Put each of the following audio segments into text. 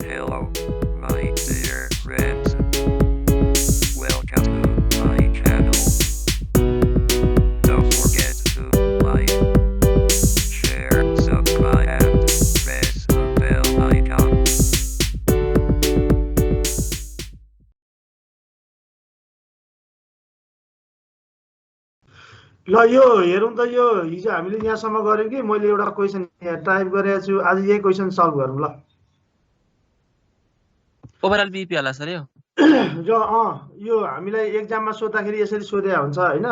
Hello, my dear friends. Welcome to my channel. Don't forget to like, share, subscribe, and press the bell icon. ल यो हेरौँ त यो हिजो हामीले यहाँसम्म गऱ्यौँ कि मैले एउटा क्वेसन यहाँ टाइप गरेको छु आज यही क्वेसन सल्भ गरौँ ल ओभरअल बीपी होला सर यो र यो हामीलाई एक्जाममा सोद्धाखेरि यसरी सोधे हुन्छ होइन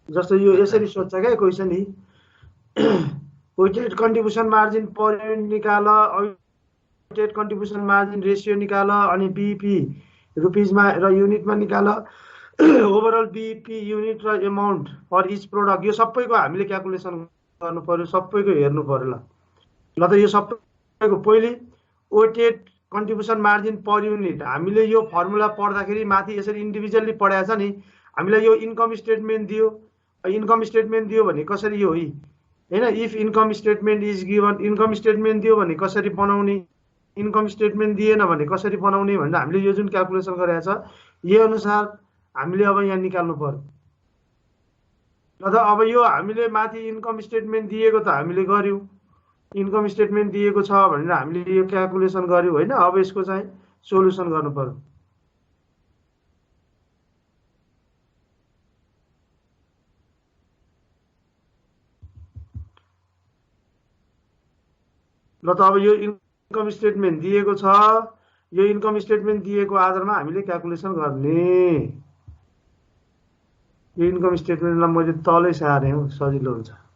जस्तो यो यसरी सोध्छ क्या क्वेसन यी weighted contribution margin per unit निकाल वेटेड कन्ट्रिब्युसन मार्जिन रेसियो निकाल अनि बिपी रुपिजमा र युनिटमा निकाल ओभरअल बिपी युनिट र एमाउन्ट फर इच प्रोडक्ट यो सबैको हामीले क्यालकुलेसन गर्नु पर्यो सबैको हेर्नु पर्यो ल त यो सबैको पहिले weighted contribution margin per unit हामीले यो फर्मुला पढ्दाखेरि माथि यसरी इन्डिभिजुअली पढाएको छ नि हामीलाई यो इन्कम स्टेटमेन्ट दियो भने कसरी यो होइन if income statement is given income statement दियो भने कसरी बनाउने इन्कम स्टेटमेन्ट दिएन भने कसरी बनाउने भनेर हामीले यो जुन क्यालकुलेसन गरेको छ यो अनुसार हामीले अब यहाँ निकाल्नु पर्यो ल त अब यो हामीले माथि इन्कम स्टेटमेन्ट दिएको त हामीले गर्यौँ इन्कम स्टेटमेन्ट दिएको छ भनेर हामीले यो क्यालकुलेसन गर्यौँ होइन अब यसको चाहिँ सोल्युसन गर्नु पर्यो ल त अब यो इन्कम स्टेटमेन्ट दिएको छ यो इन्कम स्टेटमेन्ट दिएको आधारमा हामीले क्यालकुलेसन गर्ने यो इन्कम स्टेटमेन्टलाई मैले तलै सारेँ हौ सजिलो हुन्छ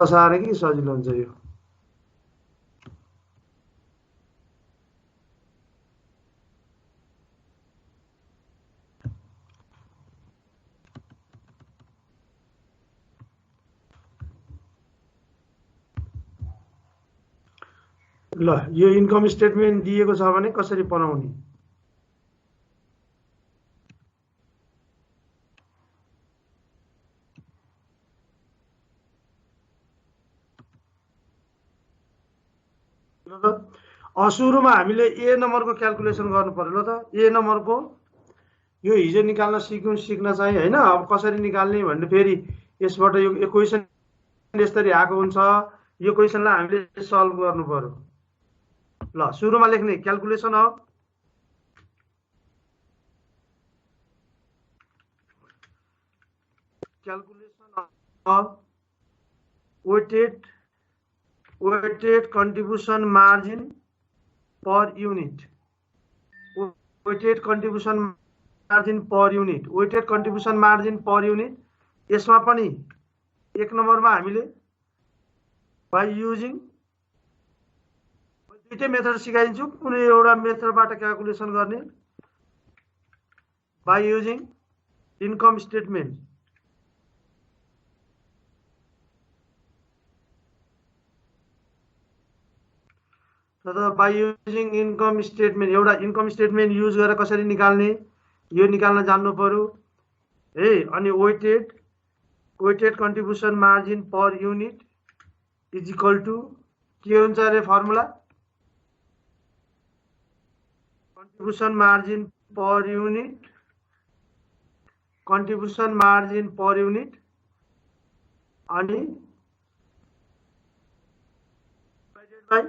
तल सारेँ कि सजिलो हुन्छ यो ल यो इन्कम स्टेटमेन्ट दिएको छ भने कसरी बनाउने सुरुमा हामीले ए नम्बरको क्यालकुलेसन गर्नु पर्यो ल त ए नम्बरको यो हिजो निकाल्न सिक्न चाहिँ होइन अब कसरी निकाल्ने भन्ने फेरि यसबाट यो क्वेसन यसरी आएको हुन्छ यो क्वेसनलाई हामीले सल्भ गर्नु पर्यो ल सुरुमा लेख्ने calculation of weighted contribution margin per unit weighted contribution margin per unit यसमा पनि एक नम्बरमा हामीले बाइ युजिङ दुईटै मेथड सिकाइदिन्छु कुनै एउटा मेथडबाट क्यालकुलेसन गर्ने by using income statement by using income statement एउटा इन्कम स्टेटमेन्ट युज गरेर कसरी निकाल्ने यो निकाल्न जान्नु पर्यो है अनि weighted contribution margin per unit is equal to के हुन्छ अरे formula contribution margin per unit अनि डिवाइडेड बाइ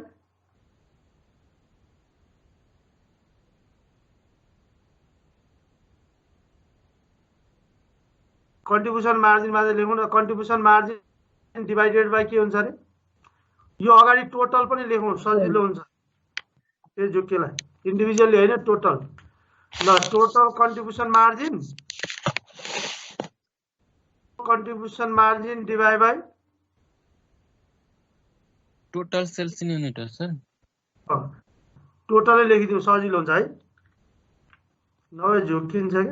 कन्ट्रिब्युसन मार्जिन मात्रै लेखौँ न कन्ट्रिब्युसन मार्जिन डिवाइडेड बाइ के हुन्छ अरे यो अगाडि टोटल पनि लेखौँ सजिलो हुन्छ त्यो जुकेलाई इन्डिभिजुअली होइन टोटल ल total contribution margin divide by total sales in unit हो सर टोटलै लेखिदिउँ सजिलो हुन्छ है नभए झुक्किन्छ क्या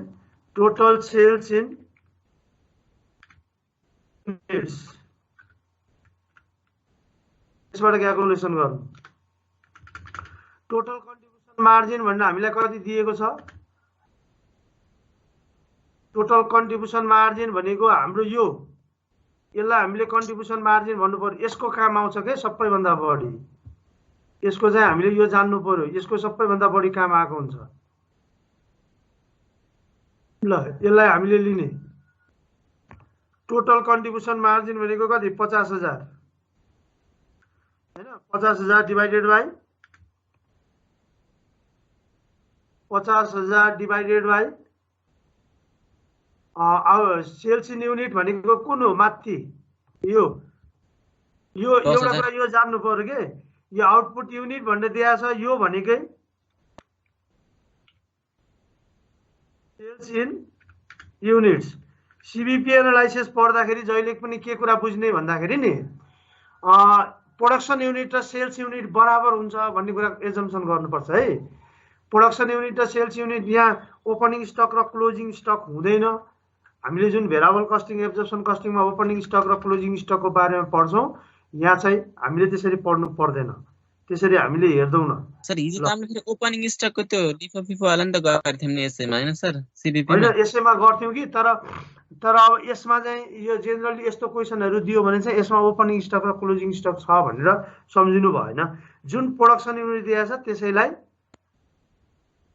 टोटल सेल्स इन यसबाट क्यालकुलेसन गर्नु टोटल कन्ट्रिब्युसन मार्जिन भनेर हामीलाई कति दिएको छ टोटल कन्ट्रिब्युसन मार्जिन भनेको हाम्रो यो यसलाई हामीले कन्ट्रिब्युसन मार्जिन भन्नु पर्यो यसको काम आउँछ के सबैभन्दा बढी यसको चाहिँ हामीले यो जान्नु पर्यो, यसको सबैभन्दा बढी काम आएको हुन्छ। ल यसलाई हामीले लिने टोटल कन्ट्रिब्युसन मार्जिन भनेको कति 50,000 हैन, 50,000 divided by 50,000 divided by sales in unit भनेको कुन हो माथि यो यो 10,000 एउटा कुरा यो जान्नु पर्यो के यो आउटपुट युनिट भन्ने दिएको छ, यो भनेकै sales in units. CVP analysis पढ्दाखेरि जहिले पनि के कुरा बुझ्ने भन्दाखेरि नि प्रोडक्सन युनिट र सेल्स युनिट बराबर हुन्छ भन्ने कुरा एजम्पसन गर्नुपर्छ है। प्रोडक्सन युनिट र सेल्स युनिट यहाँ ओपनिङ स्टक र क्लोजिङ स्टक हुँदैन। हामीले जुन भेरिएबल कस्टिङ एब्जर्प्सन कस्टिङमा ओपनिङ स्टक र क्लोजिङ स्टकको बारेमा पढ्छौँ, यहाँ चाहिँ हामीले त्यसरी पढ्नु पर्दैन, त्यसरी हामीले हेर्दैनौँ न सर। हिजो त हामीले फेरि ओपनिङ स्टकको त्यो लिफो फिफो वाला नि त गर्थ्यौँ नि यसैमा हैन सर, सीबीपी मा। होइन यसैमा गर्थ्यौँ कि तर अब यसमा चाहिँ यो जेनरली यस्तो क्वेसनहरू दियो भने चाहिँ यसमा ओपनिङ स्टक र क्लोजिङ स्टक छ भनेर सम्झिनु भएन। जुन प्रोडक्सन युनिट दिएको छ त्यसैलाई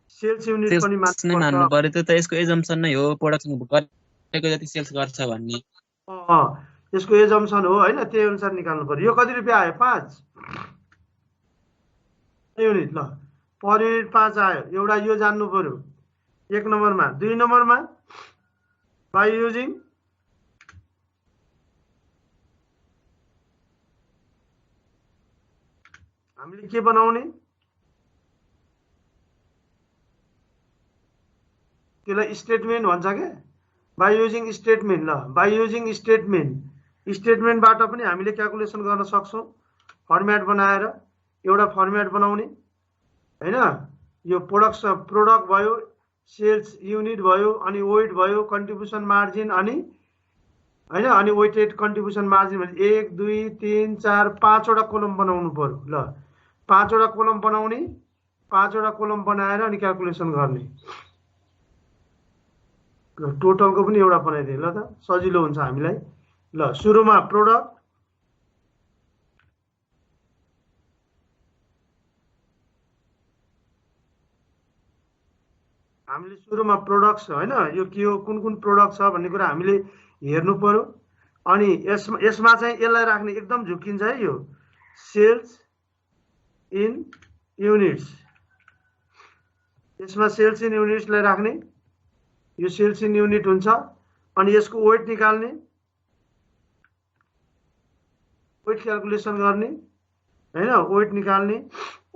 सेल्स युनिट पनि मान्नु पर्यो। त्यो त यसको एजम्पसन नै हो, प्रोडक्सन गरेको जति सेल्स गर्छ भन्ने यसको एजम्पसन हो हैन, त्यही अनुसार निकाल्नु पर्यो। यो कति रुपैयाँ आयो 5 युनिट। ल पर युनिट 5 आयो, एउटा यो जान्नु पर्यो 1 नम्बरमा। 2 नम्बरमा बाइ युजिङ हामीले के बनाउने, त्यसलाई स्टेटमेन्ट भन्छ के, बाइ युजिङ स्टेटमेन्ट। ल बाइ युजिङ स्टेटमेन्टबाट पनि हामीले क्याल्कुलेसन गर्न सक्छौँ। फर्मेट बनाएर एउटा फर्मेट बनाउने हैन। यो प्रोडक्ट भयो, सेल्स युनिट भयो, अनि वेट भयो, कन्ट्रिब्युसन मार्जिन अनि हैन, अनि वेटेड कन्ट्रिब्युसन मार्जिन भने 1 2 3 4 5 वटा कोलम बनाउनु पर्यो। ल 5 वटा कोलम बनाउने, 5 वटा कोलम बनाएर अनि क्याल्कुलेसन गर्ने। ल टोटलको पनि एउटा बनाइदिए ल त, सजिलो हुन्छ हामीलाई। ल सुरुमा प्रोडक्ट, हामीले सुरुमा प्रोडक्ट्स हैन, यो के हो कुन कुन प्रोडक्ट छ भन्ने कुरा हामीले हेर्नु पर्यो। अनि यसमा चाहिँ यसलाई राख्ने एकदम झुकिन्छ है, यो सेल्स इन युनिट्स। यसमा सेल्स इन युनिट्सलाई राख्ने, यो सेल्स इन युनिट हुन्छ। अनि यसको वेट निकाल्ने, वेट क्याल्कुलेसन गर्ने हैन, वेट निकाल्ने।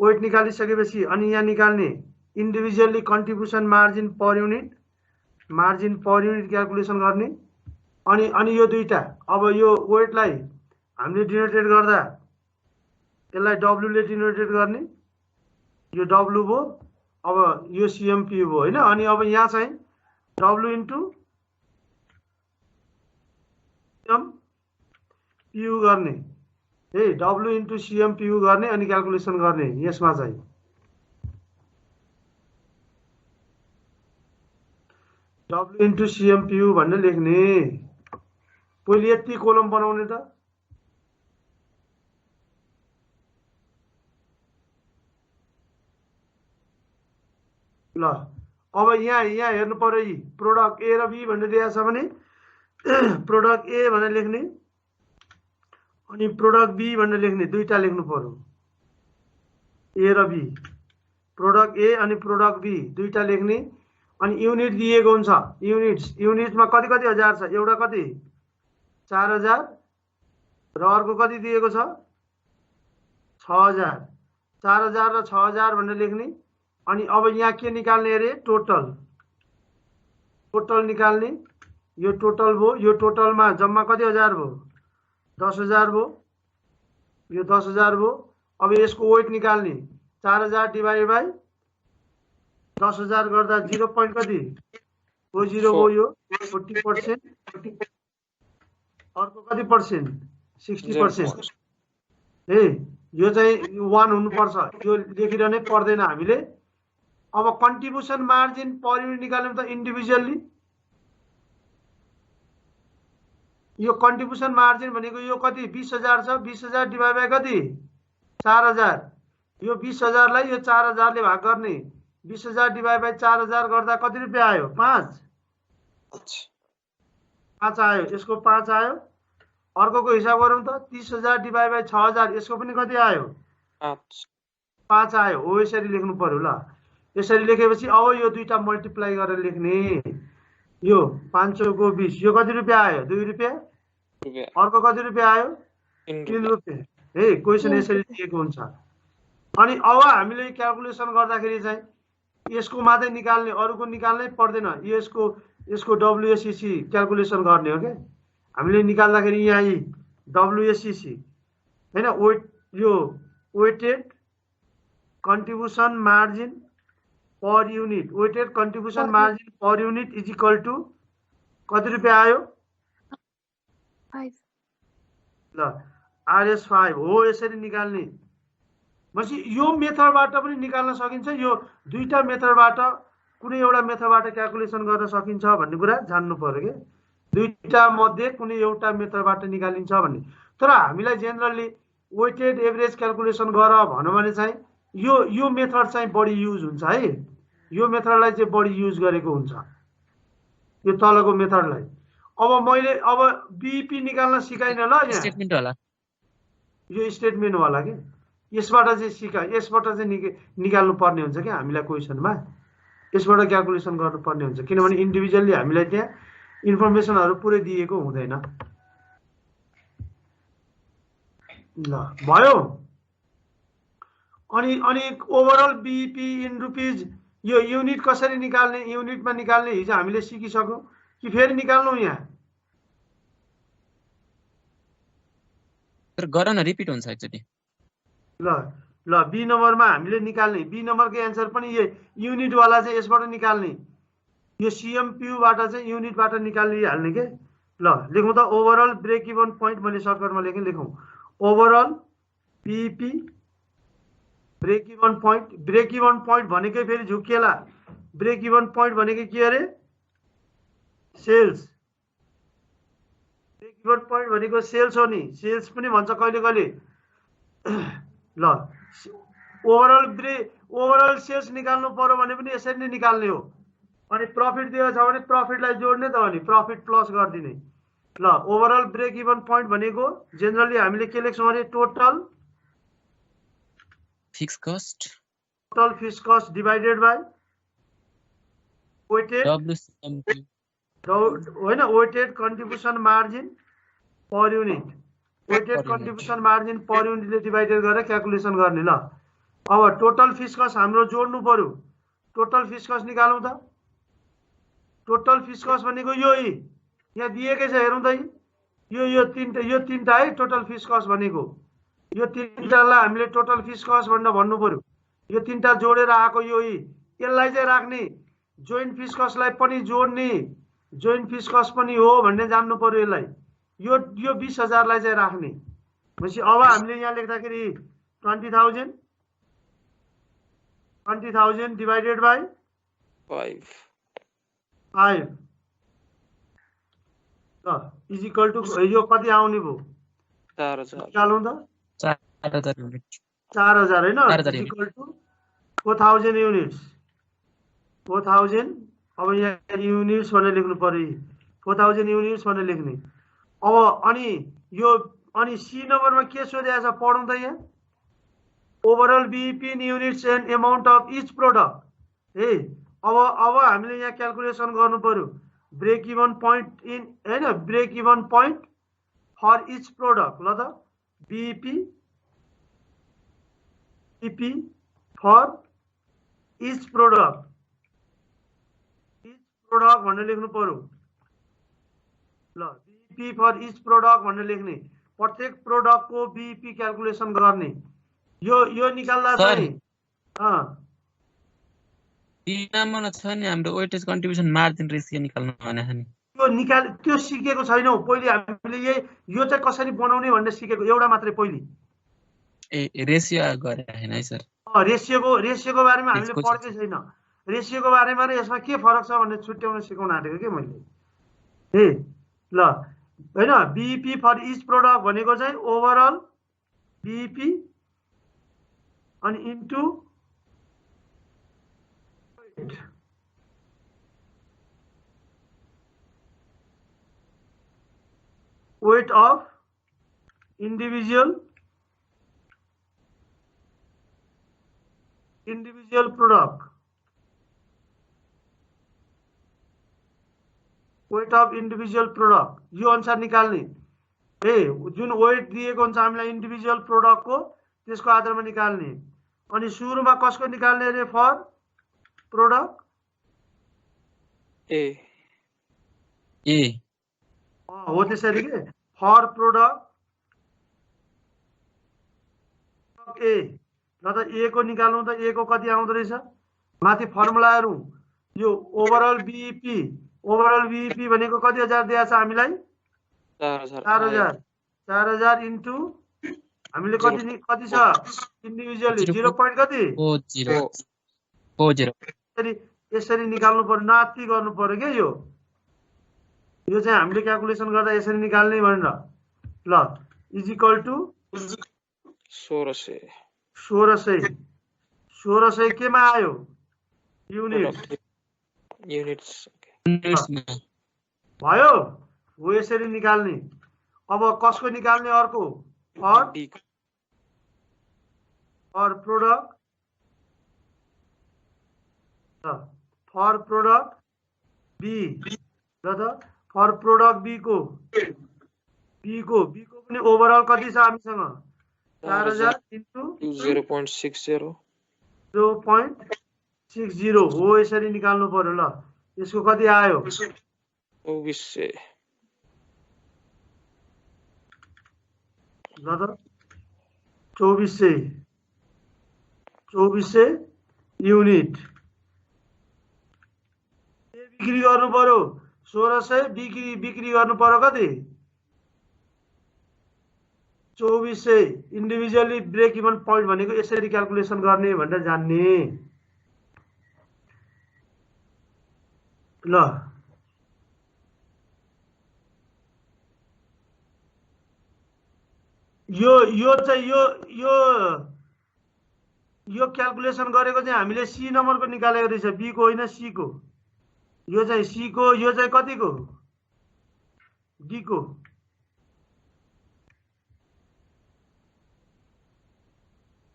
वेट निकालिसकेपछि अनि यहाँ निकाल्ने individually contribution margin per unit calculation गर्ने। अनि यो दुईटा, अब यो वेटलाई हामीले डिनोटेट गर्दा यसलाई डब्लु ले डिनोटेट गर्ने, यो डब्लु भयो, अब यो सीएमपी भयो हैन। अनि अब यहाँ चाहिँ डब्लु इन्टु सीएमपीयू गर्ने है, डब्लु इन्टु सीएमपीयू गर्ने अनि क्याल्कुलेसन गर्ने। यसमा चाहिँ डब्लु इन्टु सीएमपीयू भनेर लेख्ने। पहिले यति कोलम बनाउने त, ल अब यहाँ हेर्नु पर्यो। यी प्रोडक्ट ए र बी भनेर दिएको छ भने प्रोडक्ट ए भनेर लेख्ने अनि प्रोडक्ट बी भनेर लेख्ने, दुईटा लेख्नु पर्यो, ए र बी। प्रोडक्ट ए अनि प्रोडक्ट बी दुईटा लेख्ने। अनि युनिट दिएको हुन्छ, युनिट्समा कति कति हजार छ, एउटा कति 4000 र अर्को कति दिएको छ 6000। 4000 र 6000 भनेर लेख्ने। अनि अब यहाँ के निकाल्ने अरे, टोटल निकाल्ने। यो टोटल भयो, यो टोटलमा जम्मा कति हजार भयो 10,000 भयो, यो 10,000 भयो। अब यसको वेट निकाल्ने, 4000 डिवाइड बाई 10,000 गर्दा 0 पोइन्ट कति 0 भयो, यो 40%। अर्को कति पर्सेन्ट 60% ए, यो चाहिँ 1 हुनुपर्छ, यो लेखिरहनै पर्दैन हामीले। अब कन्ट्रिब्युसन मार्जिन पर युनिट निकाल्ने त इन्डिभिजुअली, यो कन्ट्रिब्युसन मार्जिन भनेको यो कति 20,000 छ, 20,000 डिवाइड बाई कति 4000, यो 20,000 लाई यो 4,000 ले भाग गर्ने 20,000 डिभाइड बाइ 4,000 गर्दा कति रुपैयाँ आयो 5 आयो यसको 5 आयो अर्कोको हिसाब गरौँ त 30,000 डिभाइड बाइ 6,000 यसको पनि कति आयो 5 आयो हो यसरी लेख्नु पर्यो ल यसरी लेखेपछि अब यो दुईटा मल्टिप्लाई गरेर लेख्ने यो 500 को 20 यो कति रुपैयाँ आयो 2 रुपैयाँ अर्को कति रुपैयाँ आयो 3 रुपैयाँ हे क्वेशन यसरी दिएको हुन्छ अनि अब हामीले क्याल्कुलेसन गर्दाखेरि चाहिँ यसको मात्रै निकाल्ने अरूको निकाल्नै पर्दैन यसको डब्ल्युएससी क्याल्कुलेसन गर्ने हो के हामीले निकाल्दाखेरि यहाँ डब्ल्युएससी हैन यो weighted contribution margin per unit weighted contribution margin per unit is equal to कति रुपैयाँ आयो 5 ल RS5 हो यसरी निकाल्ने पछि यो मेथडबाट पनि निकाल्न सकिन्छ यो दुईटा मेथडबाट कुनै एउटा मेथडबाट क्याल्कुलेसन गर्न सकिन्छ भन्ने कुरा जान्नु पर्यो के दुईटा मध्ये कुनै एउटा मेथडबाट निकालिन्छ भन्ने तर हामीलाई जेनरली वेटेड एभरेज क्याल्कुलेसन गर भन्नु भने चाहिँ यो मेथड चाहिँ बढी युज हुन्छ है यो मेथडलाई चाहिँ बढी युज गरेको हुन्छ यो तलको मेथडलाई अब मैले अब बीपी निकाल्न सिकाइन ल यहाँ स्टेटमेन्ट होला यो स्टेटमेन्ट होला के यसबाट चाहिँ यसबाट चाहिँ निकाल्नु पर्ने हुन्छ के हामीलाई क्वेशनमा यसबाट क्याल्कुलेसन गर्नुपर्ने हुन्छ किनभने इन्डिभिजुअली हामीलाई त्यहाँ इन्फर्मेसनहरु पुरै दिएको हुँदैन ल भयो अनि ओभरअल बीपी इन रुपीज यो युनिट कसरी निकाल्ने युनिटमा निकाल्ने हिजो हामीले सिकिसक्यौं कि फेरि निकाल्नु यहाँ तर गर न रिपिट हुन्छ एकचोटी ल बी नम्बरमा हामीले निकाल्ने बी नम्बरको एन्सर पनि युनिट वाला चाहिँ यसबाट निकाल्ने यो सीएमपीयू बाट चाहिँ युनिट बाट निकालिहाल्ने के ल लेखौं त ओभरअल ब्रेक इभन पॉइंट मैले सर्टकटमा लेखौं overall BP break even point भनेकै फेरि झुकिएला ब्रेक इभन पॉइंट भनेकै के अरे सेल्स ब्रेक इभन पॉइंट भनेको सेल्स हो नि सेल्स पनि भन्छ कहिले कहिले ल ओभरअल सेल्स निकाल्नु पर्यो भने पनि यसरी नै निकाल्ने हो अनि प्रॉफिट दिएको छ भने प्रॉफिटलाई जोड्ने त हो नि प्रॉफिट प्लस गर्दिने ल ओभरअल ब्रेक इभन पॉइंट भनेको जनरली हामीले के लेख्छौं भने total fix cost divided by weighted WCMP होइन weighted contribution margin per unit weighted contribution margin per युनिटले डिवाइडेड गरेर क्याल्कुलेसन गर्ने ल अब टोटल फिक्स कस्ट हाम्रो जोड्नु पर्यो टोटल फिक्स कस्ट निकालौं त टोटल फिक्स कस्ट भनेको यो यहाँ दिएकै छ हेरौं त यो तीनटा है टोटल फिक्स कस्ट भनेको यो तीनटालाई हामीले टोटल फिक्स कस्ट भनेर भन्नु पर्यो यो तीनटा जोडेर आएको यो यसलाई चाहिँ राख्ने जोइन्ट फिक्स कस्टलाई पनि जोड्ने जोइन्ट फिक्स कस्ट पनि हो भन्ने जान्नु पर्यो यसलाई यो 20,000 लाई चाहिँ राख्ने भनेपछि अब हामीले यहाँ लेख्दाखेरि 20,000 डिवाइडेड बाइ 5 ल इज इक्वल टु यो कति आउने भो 4,000 निकालौं त 4,000 युनिट 4,000 हैन 4,000 इज इक्वल टु 4,000 युनिट्स 4,000 अब यहाँ युनिट्स भनेर लेख्नु पर्यो 4,000 युनिट्स भनेर लेख्ने अब अनि सी नम्बरमा के सोधेको छ पढौं त यहाँ overall BEP in units and amount of each product हे अब हामीले यहाँ क्याल्कुलेसन गर्नु पर्यो ब्रेक इभन पॉइंट इन हैन break even point for each product ल त बीईपी फर इच प्रोडक्ट भनेर लेख्नु पर्यो ल बीईपी फर इच प्रोडक्ट भनेर लेख्ने प्रत्येक प्रोडक्ट को बीईपी क्याल्कुलेसन गर्ने यो निकाल्दा चाहिँ बिनामा छ नि हाम्रो वेटेज कन्ट्रिब्युसन मार्जिन रेशियो निकाल्नु भनेको नि त्यो सिकेको छैनौ पहिले हामीले यो चाहिँ कसरी बनाउने भन्ने सिकेको एउटा मात्रै पहिले ए रेशियो गरे हैन है सर रेशियोको बारेमा हामीले पढ्दै छैन रेशियोको बारेमा र यसमा के फरक छ भन्ने छुट्याउन सिकाउन आँटेको के मैले हे ल हैन बीईपी फर इच प्रोडक्ट भनेको चाहिँ ओभरअल बीईपी अनि into weight of individual product, weight of individual product यो अनुसार निकाल्ने जुन वेट दिएको हुन्छ हामीलाई इन्डिभिजुअल प्रोडक्टको त्यसको आधारमा निकाल्ने अनि सुरुमा कसको निकाल्ने रे फर प्रोडक्ट ए हो त्यसरी के फर प्रोडक्ट ए ल त ए को निकाल्नु त ए को कति आउँदो रहेछ माथि फर्मुलाहरु यो ओभरअल बीईपी भनेको कति हजार दिएको छ हामीलाई 4000 इन्टु हामीले कति छ इन्डिभिजुअली 0 पॉइन्ट कति 40 यसरी निकाल्नु पर्यो नाति गर्नु पर्यो के यो चाहिँ हामीले क्याल्कुलेसन गर्दा यसरी निकाल्ने भनेर ल इज इक्वल टु 1600 केमा आयो युनिट्स भयो हो यसरी निकाल्ने अब कसको निकाल्ने अर्को फर प्रोडक्ट बी र त फर प्रोडक्ट बी को पनि ओभरअल कति छ हामीसँग 4000 इन्टु 0.60 हो यसरी निकाल्नु पर्यो ल यसको कति आयो 2400 ल त 2400 युनिट बिक्री गर्नु पर्यो 1600 बिक्री गर्नु पर्यो कति 2400 इन्डिभिजुअली ब्रेक इभन पोइन्ट भनेको यसरी क्याल्कुलेसन गर्ने भनेर जान्ने ल यो क्याल्कुलेसन गरेको चाहिँ हामीले सी नम्बरको निकालेको रहेछ बी को होइन सी को यो चाहिँ सी को यो चाहिँ कतिको डी को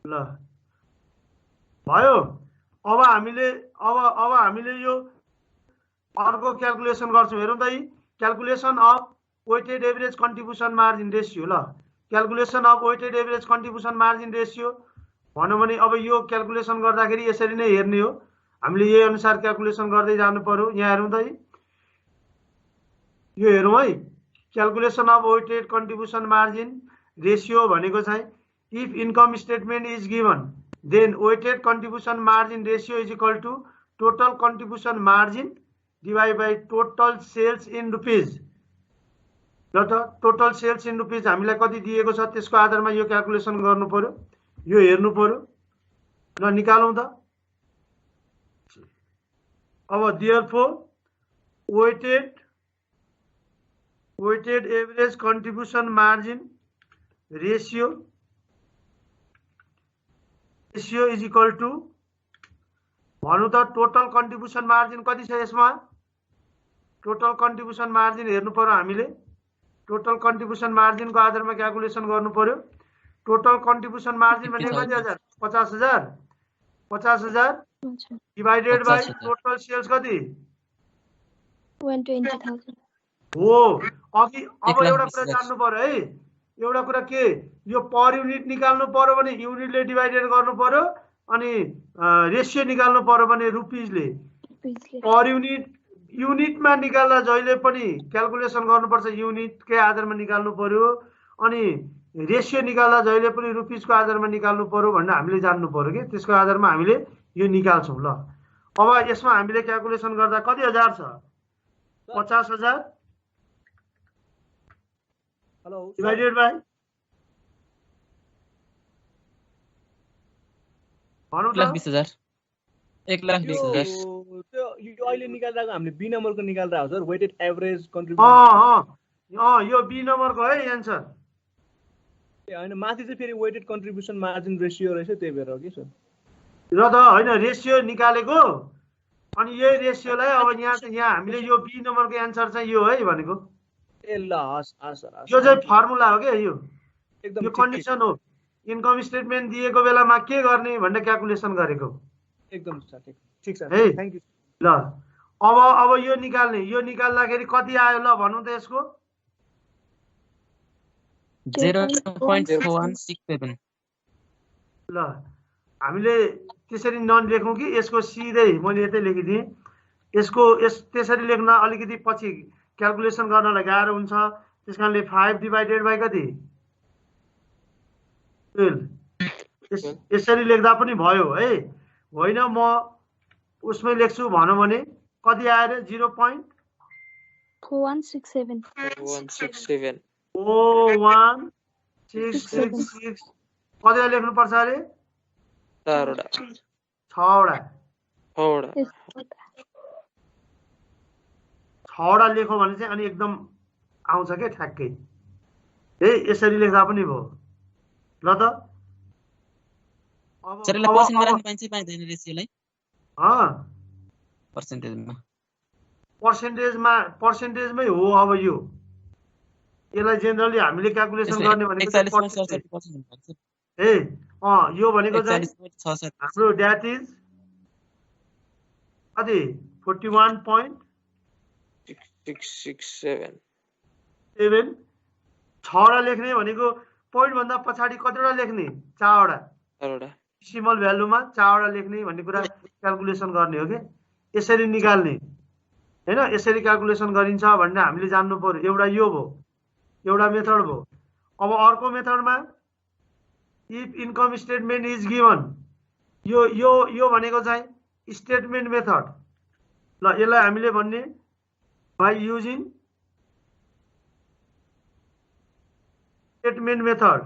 ल भयो अब हामीले यो अर्को क्याल्कुलेसन गर्छौं हेरौं त calculation of weighted average contribution margin ratio ल calculation of weighted average contribution margin ratio भनौं भने अब यो क्याल्कुलेसन गर्दाखेरि यसरी नै हेर्ने हो हामीले यही अनुसार क्याल्कुलेसन गर्दै जानु पर्यो यहाँ हेरौं त यो हेरौं है calculation of weighted contribution margin ratio भनेको चाहिँ if income statement is given then weighted contribution margin ratio is equal to total contribution margin divide by total sales in rupees ल त टोटल सेल्स इन रुपीज हामीलाई कति दिएको छ त्यसको आधारमा यो क्याल्कुलेसन गर्नु पर्यो यो हेर्नु पर्यो ल निकालौं त अब therefore weighted average contribution margin ratio is equal to भन्नु त टोटल कन्ट्रिब्युसन मार्जिन कति छ यसमा टोटल कन्ट्रिब्युसन मार्जिन हेर्नु पर्यो हामीले टोटल कन्ट्रिब्युसन मार्जिन को आधारमा क्याल्कुलेसन गर्नु पर्यो टोटल कन्ट्रिब्युसन मार्जिन भनेको कति हजार 50000 डिवाइडेड बाइ टोटल सेल्स कति 120,000 हो अघि अब एउटा कुरा जान्नु पर्यो है एउटा कुरा के यो पर युनिट निकाल्नु पर्यो भने युनिटले डिवाइडेड गर्नु पर्यो अनि रेशियो निकाल्नु पर्यो भने रुपीजले पर युनिटमा निकाल्दा जहिले पनि क्याल्कुलेसन गर्नुपर्छ युनिटकै आधारमा निकाल्नु पर्यो अनि रेशियो निकाल्दा जहिले पनि रुपीजको आधारमा निकाल्नु पर्यो भनेर हामीले जान्नु पर्यो के त्यसको आधारमा हामीले यो निकाल्छौं ल अब यसमा हामीले क्याल्कुलेसन गर्दा कति हजार छ 50000 हेलो डिवाइडेड बाइ भन्नु त 1,20,000 त्यो यो अहिले निकालिरहेको हामीले बी नम्बरको निकालिरहेको सर वेटेड एभरेज कन्ट्रिब्युसन यो बी नम्बरको है एन्सर हैन माथि चाहिँ फेरि वेटेड कन्ट्रिब्युसन मार्जिन रेशियो रहेछ त्यही भएर हो कि सर र त हैन रेशियो निकालेको अनि यही रेशियोलाई अब यहाँ हामीले यो बी नम्बरको एन्सर चाहिँ यो है भनेको ए ल हस् हस् सर यो चाहिँ फर्मुला हो के यो एकदम यो कन्डिसन हो इन्कम स्टेटमेन्ट दिएको बेलामा के गर्ने भनेर क्याल्कुलेसन गरेको एकदम सर ठीक छ है थ्यांक यू ल अब यो निकाल्ने यो निकाल्दाखेरि कति आयो ल भन्नु त यसको 0.4167 ल हामीले त्यसरी नलेखौँ कि यसको सिधै मैले यतै लेखिदिएँ यसको त्यसरी लेख्न अलिकति पछि क्याल्कुलेसन गर्नलाई गाह्रो हुन्छ त्यस कारणले 5 डिभाइडेड बाइ कति 12 यसरी लेख्दा पनि भयो है होइन म उसमै लेख्छु भनौँ भने कति आएर 4167 167 0.666 कतिवटा लेख्नुपर्छ अरे 6वटा लेखौँ भने चाहिँ अनि एकदम आउँछ क्या ठ्याक्कै है यसरी लेख्दा पनि भयो ल त अब सरले पर्सेन्टमा राख्न पाइन्छ पाइँदैन रेशियोलाई पर्सेन्टेजमै हो अब यो यसलाई जेनरली हामीले क्याल्कुलेसन गर्ने भनेको ए यो भनेको चाहिँ हाम्रो ड्याट इज कति 41.667 6वटा लेख्ने भनेको पोइन्ट भन्दा पछाडि कतिवटा लेख्ने 4वटा डेसिमल भ्यालुमा 4वटा लेख्ने भन्ने कुरा क्याल्कुलेसन गर्ने हो के यसरी निकाल्ने हैन यसरी क्याल्कुलेसन गरिन्छ भन्ने हामीले जान्नु पर्यो एउटा यो भयो एउटा मेथड भयो अब अर्को मेथडमा if income statement is given यो भनेको चाहिँ स्टेटमेन्ट मेथड ल यसलाई हामीले भन्ने बाइ युजिङ स्टेटमेन्ट मेथड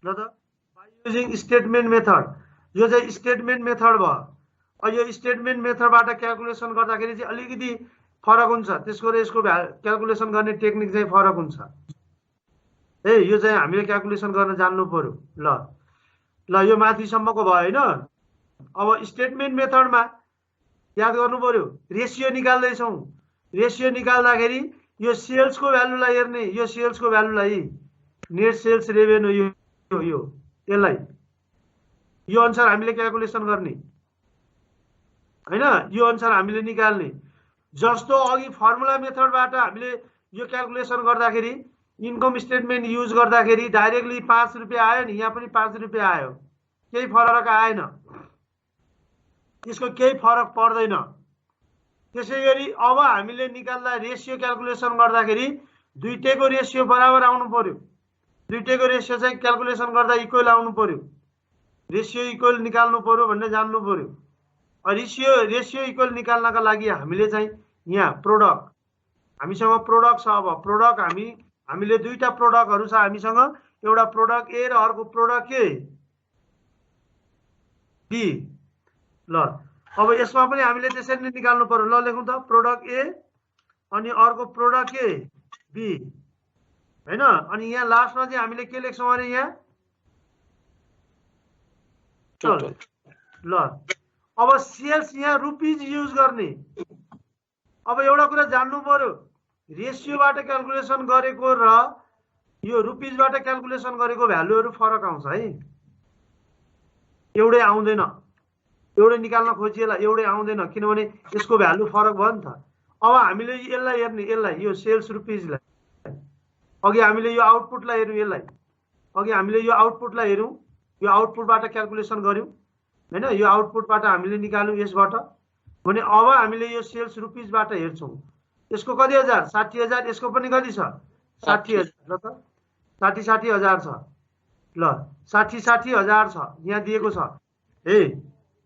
ल त बाइ युजिङ स्टेटमेन्ट मेथड यो चाहिँ स्टेटमेन्ट मेथड भयो अब यो स्टेटमेन्ट मेथडबाट क्याल्कुलेसन गर्दाखेरि चाहिँ अलिकति फरक हुन्छ त्यसको र यसको क्याल्कुलेसन गर्ने टेक्निक चाहिँ फरक हुन्छ है यो चाहिँ हामीले क्याल्कुलेसन गर्न जान्नु पर्यो ल यो माथिसम्मको भयो हैन अब स्टेटमेन्ट मेथडमा याद गर्नु पर्यो रेशियो निकाल्दैछौँ रेशियो निकाल्दाखेरि यो सेल्सको भ्यालुलाई हेर्ने यो सेल्सको भ्यालुलाई नेट सेल्स रेभेन्यू यो यसलाई यो अनुसार हामीले क्याल्कुलेसन गर्ने हैन यो अनुसार हामीले निकाल्ने जस्तो अघि फर्मुला मेथडबाट हामीले यो क्याल्कुलेसन गर्दाखेरि इन्कम स्टेटमेन्ट युज गर्दाखेरि डाइरेक्टली 5 रुपैयाँ आयो नि यहाँ पनि 5 रुपैयाँ आयो केही फरक आएन त्यसको केही फरक पर्दैन त्यसैगरी अब हामीले निकाल्दा रेशियो क्याल्कुलेसन गर्दाखेरि दुईटैको रेशियो बराबर आउनु पर्यो दुईटैको रेशियो चाहिँ क्याल्कुलेसन गर्दा इक्वल आउनु पर्यो रेशियो इक्वल निकाल्नु पर्यो भन्ने जान्नु पर्यो रेशियो इक्वल निकाल्नका लागि हामीले चाहिँ यहाँ प्रोडक्ट हामीसँग प्रोडक्ट छ अब प्रोडक्ट हामीले दुईटा प्रोडक्टहरु छ हामीसँग एउटा प्रोडक्ट ए र अर्को प्रोडक्ट के बी ल अब यसमा पनि हामीले त्यसरी नै निकाल्नु पर्यो ल लेखौं त प्रोडक्ट ए अनि अर्को प्रोडक्ट के बी हैन अनि यहाँ लास्टमा चाहिँ हामीले के लेख्छौं अरे यहाँ टोटल ल अब सेल्स यहाँ रुपीज युज गर्ने अब एउटा कुरा जान्नु पर्यो रेशियोबाट क्याल्कुलेसन गरेको र यो रुपीजबाट क्याल्कुलेसन गरेको भ्यालुहरु फरक आउँछ है एउटै आउँदैन एउटै निकाल्न खोजिएला एउटै आउँदैन किनभने यसको भ्यालु फरक भयो नि त अब हामीले यसलाई हेर्ने यसलाई यो सेल्स रुपीजलाई अघि हामीले यो आउटपुटलाई हेर्यौं यसलाई अघि हामीले यो आउटपुटलाई हेर्यौं यो आउटपुटबाट क्याल्कुलेसन गर्यौं हैन यो आउटपुटबाट हामीले निकाल्यौं यसबाट भने अब हामीले यो सेल्स रुपीजबाट हेर्छौं यसको कति हजार 60000 यसको पनि कति छ 60000 ल त 60000 छ ल 60000 छ यहाँ दिएको छ ए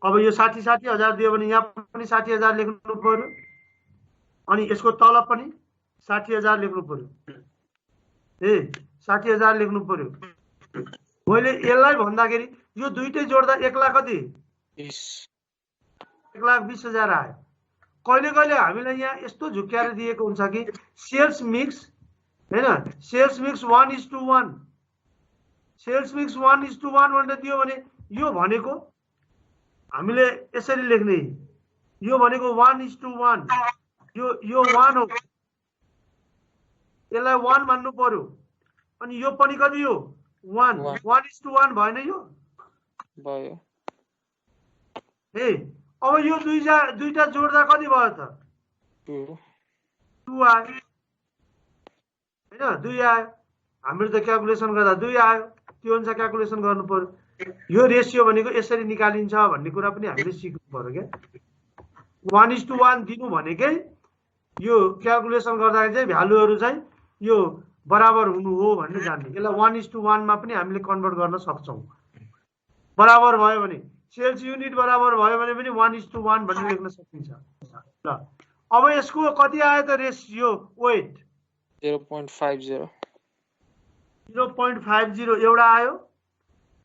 अब यो 60000 दियो भने यहाँ पनि 60000 लेख्नु पर्यो अनि यसको तल पनि 60000 लेख्नु पर्यो ए 60000 लेख्नु पर्यो मैले यसलाई भन्दाखेरि यो दुईटै जोड्दा 1 लाख कति 1,20,000 आयो कहिले कहिले हामीलाई यहाँ यस्तो झुक्क्याएर दिएको हुन्छ कि सेल्स मिक्स हैन सेल्स मिक्स 1:1 सेल्स मिक्स 1:1 भनेर दियो भने यो भनेको हामीले यसरी लेख्ने यो भनेको 1:1 यो 1 हो यसलाई 1 भन्नु पर्यो अनि यो पनि कति हो 1 1:1 भएन यो भयो ए अब यो दुईटा जोड्दा कति भयो त 2 आयो हैन 2 आयो हामीले त क्याल्कुलेसन गर्दा 2 आयो त्यो अनुसार क्याल्कुलेसन गर्नु पर्यो यो रेशियो भनेको यसरी निकालिन्छ भन्ने कुरा पनि हामीले सिक्नु पर्यो के 1:1 दिनु भनेकै यो क्याल्कुलेसन गर्दाखेरि चाहिँ भ्यालुहरु चाहिँ यो बराबर हुनु हो भन्ने जान्ने यसलाई 1:1 मा पनि हामीले कन्भर्ट गर्न सक्छौं बराबर भयो भने सेल्स युनिट बराबर भयो भने पनि 1:1 भनेर लेख्न सकिन्छ ल अब यसको कति आयो त रेशियो वेट 0.50 एउटा आयो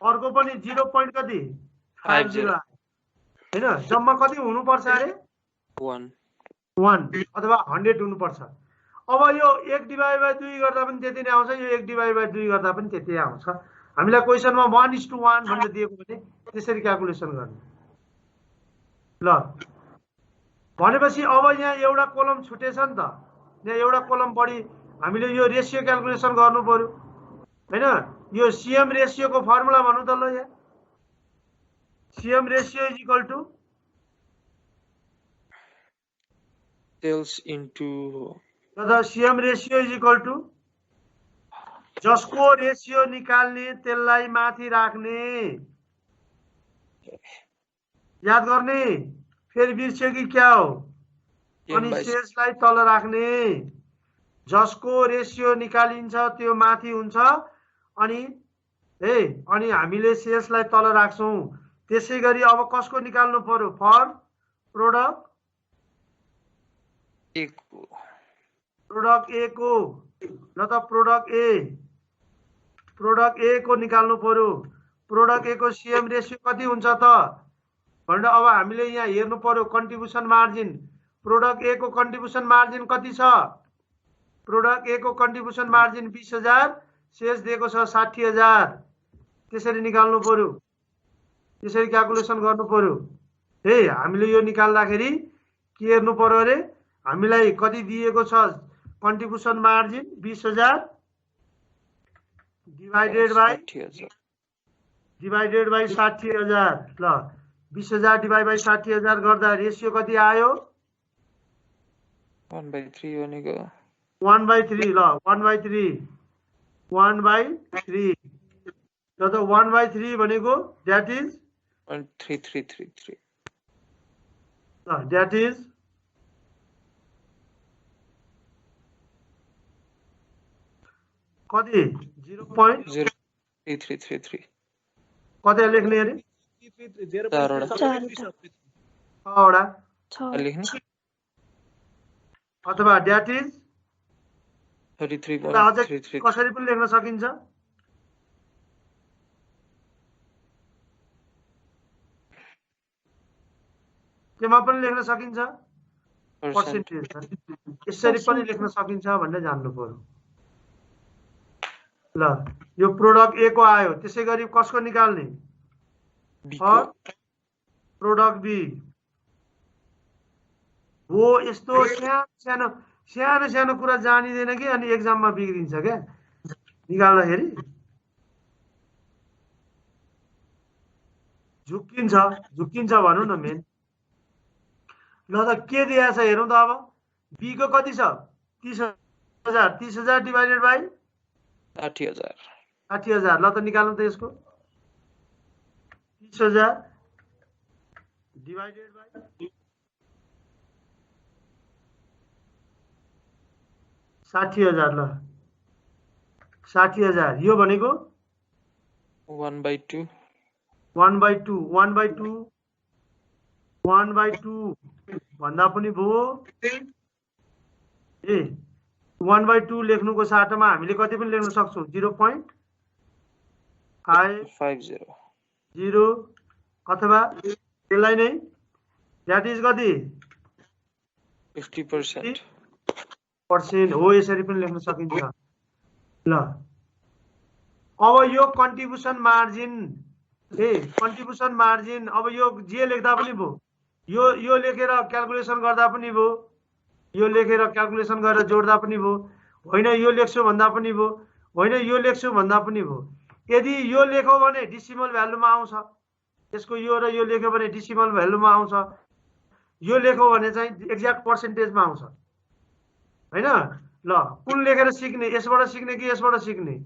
अर्को पनि 0. कति 50 आयो हैन जम्मा कति हुनु पर्छ अरे 1 अथवा 100 हुनु पर्छ अब यो 1/2 गर्दा पनि त्यति नै आउँछ यो 1/2 गर्दा पनि त्यति आउँछ हामीलाई क्वेशनमा 1:1 भनेर दिएको भने त्यसरी क्याल्कुलेसन गर्ने ल भनेपछि अब यहाँ एउटा कोलम छुटेछ नि त यहाँ एउटा कोलम बढी हामीले यो रेशियो क्याल्कुलेसन गर्नु पर्यो हैन यो सीएम रेशियो को फर्मुला भन्नु त ल यहाँ CM ratio is equal to sales into the CM ratio is equal to जसको रेशियो निकाल्ने त्यसलाई माथि राख्ने याद गर्ने फेरि बिर्स्यो कि क्या हो अनि सेल्सलाई तल राख्ने जसको रेशियो निकालिन्छ त्यो माथि हुन्छ अनि हामीले सेल्सलाई तल राख्छौं त्यसैगरी अब कसको निकाल्नु पर्यो फर प्रोडक्ट ए को ल त प्रोडक्ट ए को निकाल्नु पर्यो प्रोडक्ट ए को सीएम रेशियो कति हुन्छ त भनेर अब हामीले यहाँ हेर्नु पर्यो कन्ट्रिब्युसन मार्जिन प्रोडक्ट ए को कन्ट्रिब्युसन मार्जिन कति छ प्रोडक्ट ए को कन्ट्रिब्युसन मार्जिन 20000 सेल्स दिएको छ 60000 त्यसरी निकाल्नु पर्यो त्यसरी क्याल्कुलेसन गर्नु पर्यो हामीले यो निकाल्दाखेरि के हेर्नु पर्यो अरे हामीलाई कति दिएको छ कन्ट्रिब्युसन मार्जिन 20000 डिवाइडेड बाइ 60000 ल 20000 डिवाइड बाइ 60000 गर्दा रेशियो कति आयो 1/3 भनेको 1/3 ल 1/3 ल त 1/3 भनेको दैट इज 0.3333 ल दैट इज कति 0.0333 कति लेख्ने अरे 6 लेख्नु अथवा दैट इज 33.33 कसरी पनि लेख्न सकिन्छ केमा पनि लेख्न सकिन्छ पर्सेन्टेज यसरी पनि लेख्न सकिन्छ भनेर जान्नु पर्यो ल यो प्रोडक्ट ए को आयो त्यसैगरी कसको निकाल्ने प्रोडक्ट बी हो यस्तो सानो कुरा जानिदैन कि अनि एक्जाममा बिग्रिन्छ के निकाल्दाखेरि झुक्किन्छ भनौं न मेन ल त के दिएको छ हेरौं त अब बी को कति छ 30000 डिवाइडेड बाइ 60000 ल त निकाल्नु त यसको 30000 डिवाइडेड बाइ 60000 ल 60000 यो भनेको 1/2 भन्दा पनि भो 1/2 लेख्नुको साटोमा हामीले कति पनि लेख्न सक्छौं 0.550 अथवा त्यसलाई नै दैट इज कति 50%. % हो, यसरी पनि लेख्न सकिन्छ। ल अब यो कन्ट्रिब्युसन मार्जिन कन्ट्रिब्युसन मार्जिन अब यो जे लेख्दा पनि भयो, यो लेखेर क्याल्कुलेसन गर्दा पनि भयो, यो लेखेर क्याल्कुलेसन गरेर जोड्दा पनि भयो, होइन यो लेख्छु भन्दा पनि भयो, होइन यो लेख्छु भन्दा पनि भयो। यदि यो लेख्यो भने डेसिमल भ्यालुमा आउँछ, यसको यो र यो लेख्यो भने डेसिमल भ्यालुमा आउँछ, यो लेख्यो भने चाहिँ एक्ज्याक्ट पर्सेन्टेजमा आउँछ, होइन। ल कुन लेखेर सिक्ने, यसबाट सिक्ने कि यसबाट सिक्ने?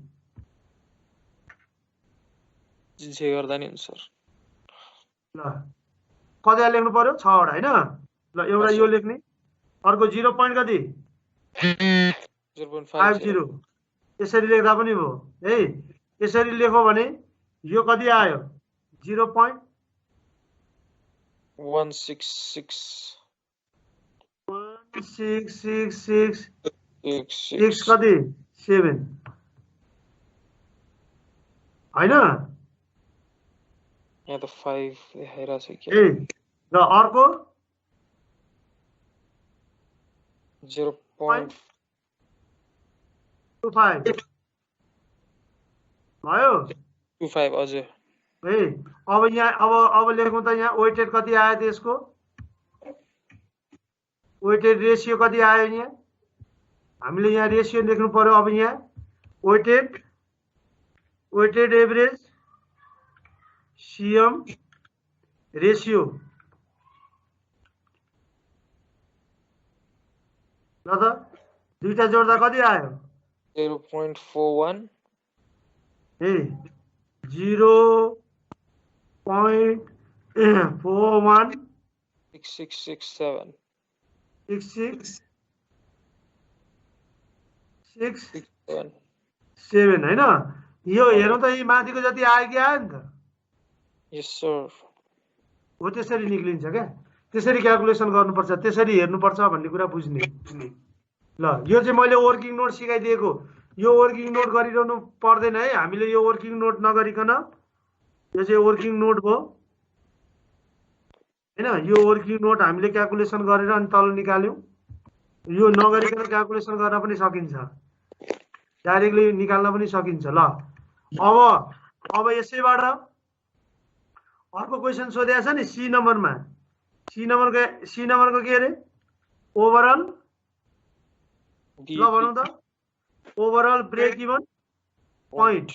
जे गर्दा नि हुन्छ सर। ल कति लेख्नु पर्यो? 6 वटा, होइन। ल एउटा यो लेख्ने, अर्को 0 पोइन्ट कति 0.50 यसरी लेख्दा पनि भयो है। यसरी लेख्यो भने यो कति आयो? 0.166 6 कति 7, होइन। यहाँ त 5 देखाइरहेको छ कि। र अर्को 0.25 भयो अझै है। अब यहाँ अब लेखौँ त, यहाँ वेटेड कति आयो त्यसको? वेटेड रेसियो कति आयो? यहाँ हामीले यहाँ रेसियो लेख्नु पर्यो। अब यहाँ वेटेड एभरेज सिएम रेसियो, ल त दुईटा जोड्दा कति आयो? 0.41 0.41 6667 6667, होइन। यो हेरौँ त, यी माथिको जति आयो कि आयो नि त? यस सर। हो, त्यसरी निक्लिन्छ क्या। त्यसरी क्याल्कुलेसन गर्नुपर्छ, त्यसरी हेर्नुपर्छ भन्ने कुरा बुझ्ने। ल यो चाहिँ मैले वर्किङ नोट सिकाइदिएको, यो वर्किङ नोट गरिरहनु पर्दैन है। हामीले यो वर्किङ नोट नगरिकन, यो चाहिँ वर्किङ नोट भयो, होइन। यो वर्किङ नोट हामीले क्याल्कुलेसन गरेर अनि तल निकाल्यौँ। यो नगरिकन क्याल्कुलेसन गर्न पनि सकिन्छ, डाइरेक्टली निकाल्न पनि सकिन्छ। ल अब यसैबाट अर्को क्वेसन सोधेको छ नि, सी नम्बरमा। सी नम्बरको के अरे? ओभरअल, ल भनौँ त, overall break even point.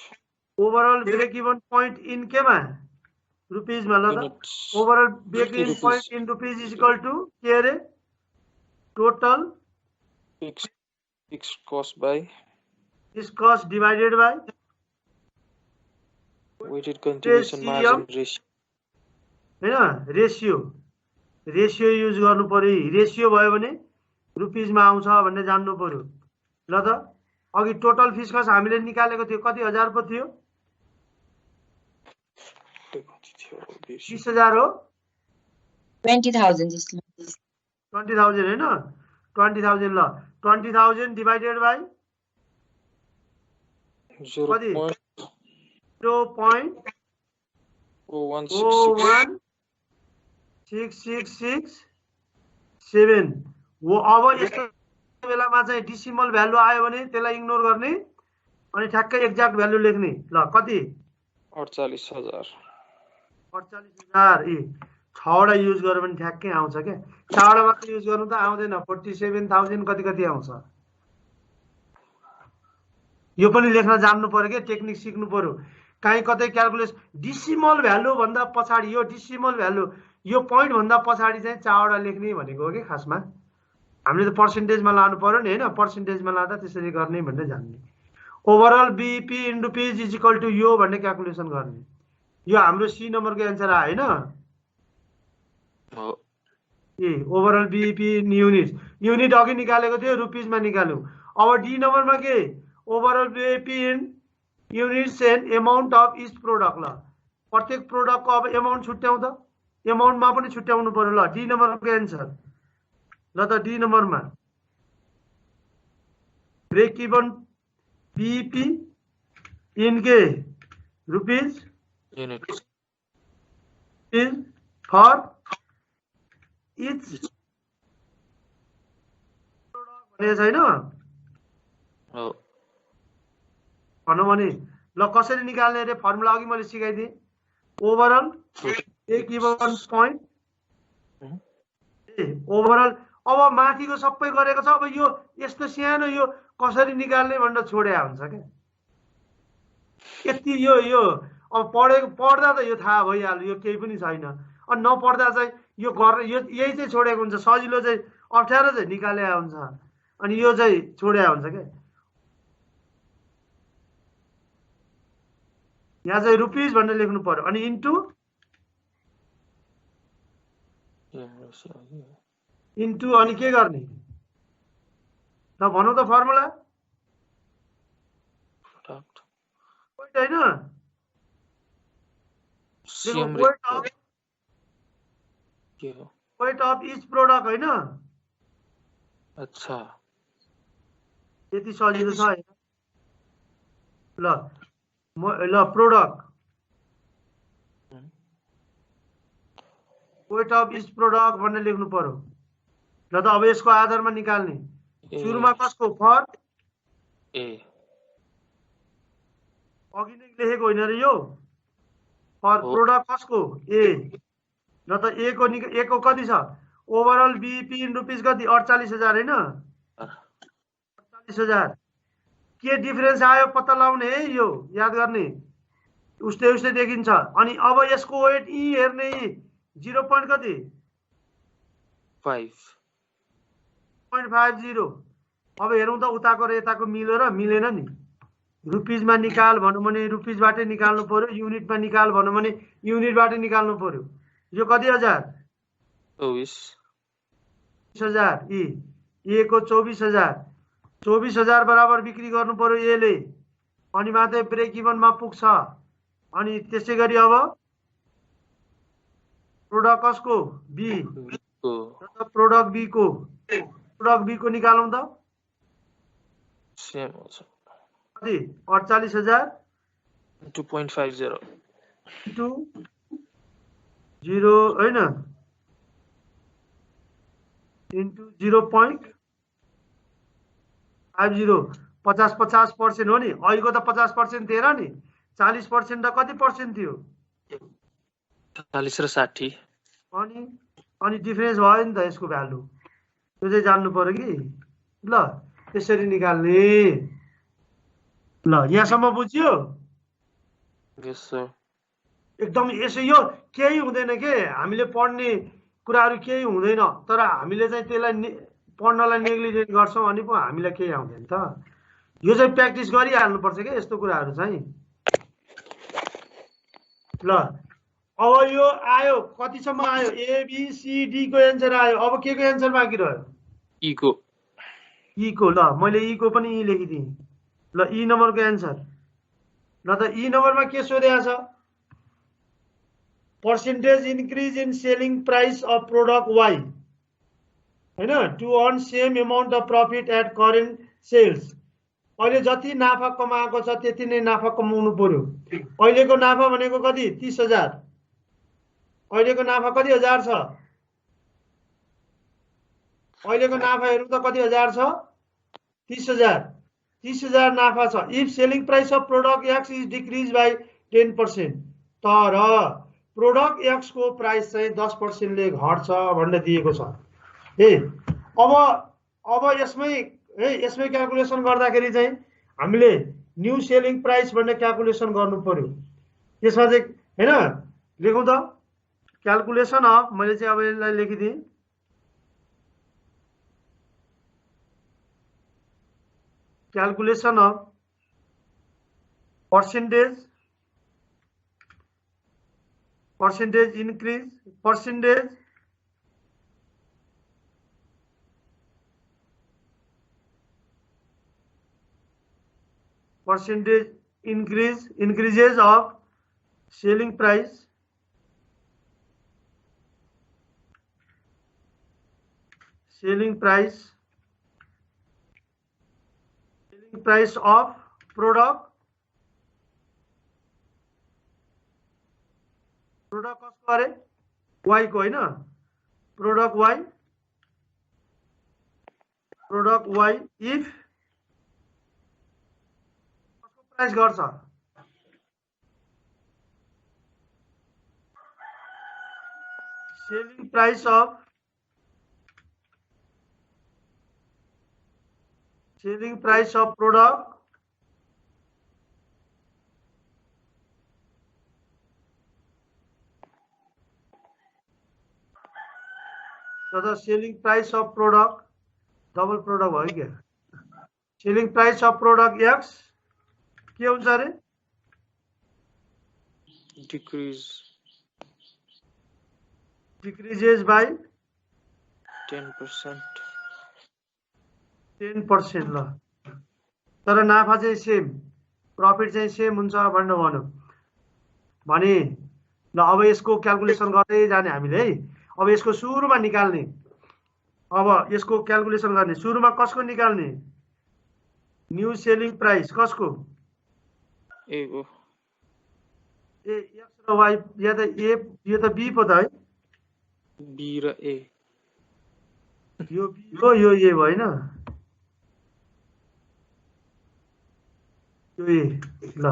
Overall break even point in केमा? रुपिजमा। ल त overall break even point in rupees is equal to के अरे? Total fixed cost divided by weighted contribution margin ratio, होइन। रेसियो युज गर्नु पर्यो। रेसियो भयो भने रुपिजमा आउँछ भन्ने जान्नु पर्यो। ल त अघि टोटल फिस कस्ट हामीले निकालेको थियो, कति हजार पो थियो? 20,000 हो, 20,000 जस्तो। 20,000 होइन, 20,000। ल 20,000 डिभाइडेड बाई कति? 0.01667 हो। अब यस्तो बेलामा चाहिँ डेसिमल भ्यालु आयो भने त्यसलाई इग्नोर गर्ने अनि ठ्याक्कै एक्ज्याक्ट भ्यालु लेख्ने। ल कति? 48,000। 48,000। 6 वटा युज गर्यो भने ठ्याक्कै आउँछ क्या। 4 वटा मात्र युज गर्नु त आउँदैन। 47,000 कति आउँछ? यो पनि लेख्न जान्नु पर्यो क्या, टेक्निक सिक्नु पर्यो। काहीँ कतै क्याल्कुलेसन डेसिमल भ्यालु भन्दा पछाडि, यो डेसिमल भ्यालु यो पोइन्ट भन्दा पछाडि चाहिँ 4 वटा लेख्ने भनेको हो कि खासमा। हामीले त पर्सेन्टेजमा लानु पर्यो नि, होइन। पर्सेन्टेजमा लाँदा त्यसरी गर्ने भन्ने जान्ने। Overall BEP in rupees is equal to यो भन्ने क्याल्कुलेसन गर्ने। यो हाम्रो सी नम्बरको एन्सर आयो, होइन। ओभरअल बिपी इन युनिट अघि निकालेको थियो, रुपिजमा निकाल्यौँ। अब डी नम्बरमा के? Overall BEP in units and amount of each product. ल प्रत्येक प्रोडक्टको अब एमाउन्ट छुट्याउँ त, एमाउन्टमा पनि छुट्याउनु पर्यो। ल डी नम्बरको एन्सर। ल त डी नम्बरमा ब्रेक इभन बिपी इन के? रुपिज फर इच भने छैन हो भनौँ भने ल कसरी निकाल्ने रे फर्मुला अघि मैले सिकाइदिएँ ओभरअल एक इभन पोइन्ट ओभरअल अब माथिको सबै गरेको छ अब यो यस्तो सानो यो कसरी निकाल्ने भनेर छोडे हुन्छ क्या यति यो अब पढ्दा त यो थाहा भइहाल्यो यो केही पनि छैन अनि नपढ्दा चाहिँ यो गरेर यही चाहिँ छोडेको हुन्छ सजिलो चाहिँ अप्ठ्यारो चाहिँ निकाले हुन्छ अनि यो चाहिँ छोडे हुन्छ क्या यहाँ चाहिँ रुपिस भनेर लेख्नु पर्यो अनि इन्टु अनि के गर्ने त भनौँ त फर्मुला होइन वेट अफ इच प्रोडक्ट होइन अच्छा यति सजिलो छ हैन ल product weight of each product भनेर लेख्नु पर्यो ल त अब यसको आधारमा निकाल्ने सुरुमा कसको फर ए अघि नै लेखेको होइन र यो फर प्रोडक्ट कसको ए ल त ए को कति छ ओभरअल बीईपी इन रुपिस कति 48,000 हैन 48,000 के डिफरेन्स आयो पत्ता लगाउने है यो याद गर्ने उस्तै देखिन्छ अनि अब यसको वेट ई हेर्ने 0 point कति 5.50 अब हेरौँ त उताको र यताको मिल्यो र मिलेन नि रुपिसमा निकाल भनौँ भने रुपिसबाटै निकाल्नु पर्यो युनिटमा निकाल भनौँ भने युनिटबाटै निकाल्नु पर्यो यो कति हजार 24,000 ए को 24,000 बराबर बिक्री गर्नु पर्यो एले अनि मात्रै ब्रेक इभनमा पुग्छ अनि त्यसै गरी अब प्रोडक्ट कसको बी प्रोडक्ट बी को निकालौँ त सेम हुन्छ कति 48,000 2.50 इन्टु 0 हैन इन्टु 0.50 50% हो नि अहिलेको त 50% थिएन नि 40% त कति पर्सेन्ट थियो 40 र 60 अनि डिफरेन्स भयो नि त यसको भ्यालु त्यो चाहिँ जान्नु पर्यो कि ल त्यसरी निकाल्ने ल यहाँसम्म बुझ्यो यस सर एकदम यसो यो केही हुँदैन के हामीले पढ्ने कुराहरू केही हुँदैन तर हामीले चाहिँ त्यसलाई पढ्नलाई नेग्लिजेन्ट गर्छौँ अनि पो हामीलाई केही आउँदैन त यो चाहिँ प्र्याक्टिस गरिहाल्नुपर्छ क्या यस्तो कुराहरू चाहिँ ल अब यो आयो कतिसम्म आयो एबीसीडी को एन्सर आयो अब के को एन्सर बाँकी रह्यो ई को ल मैले ई को पनि ई लेखिदिएँ ल ई नम्बरको एन्सर ल त ई नम्बरमा के सोधेको छ percentage increase in selling price of product Y हैन to earn same amount of profit at current sales अहिले जति नाफा कमाएको छ त्यति नै नाफा कमाउनु पर्यो अहिलेको नाफा भनेको कति 30,000 अहिलेको नाफा कति हजार छ अहिलेको नाफा हेरौँ त कति हजार छ 30,000 नाफा छ if selling price of product X is decrease by 10% तर प्रोडक्ट एक्स को प्राइस चाहिँ 10% ले घट्छ भनेर दिएको छ अब यसमै क्याल्कुलेसन गर्दाखेरि चाहिँ हामीले न्यू सेलिङ प्राइस भन्ने क्याल्कुलेसन गर्नु पर्यो त्यसमा चाहिँ हैन लेखौँ त क्याल्कुलेसन अफ मैले चाहिँ अब यसलाई लेखिदिएँ calculation of percentage increase percentage increases of selling price of product कसको अरे y को हैन product y product Y if कसको प्राइस घट्छ selling price of product the selling price of product double product भयो क्या selling price of product x के हुन्छ अरे decreases by 10%. 10% ल तर नाफा चाहिँ सेम प्रफिट चाहिँ सेम हुन्छ भनेर भन्नु भने ल अब यसको क्याल्कुलेसन गर्दै जाने हामीले है अब यसको सुरुमा निकाल्ने अब यसको क्याल्कुलेसन गर्ने सुरुमा कसको निकाल्ने न्यू सेलिङ प्राइस कसको ए हो ए एक्स र वाइ या त ए यो त बी पो त है बी र ए यो बी हो यो ए भएन यो ए ल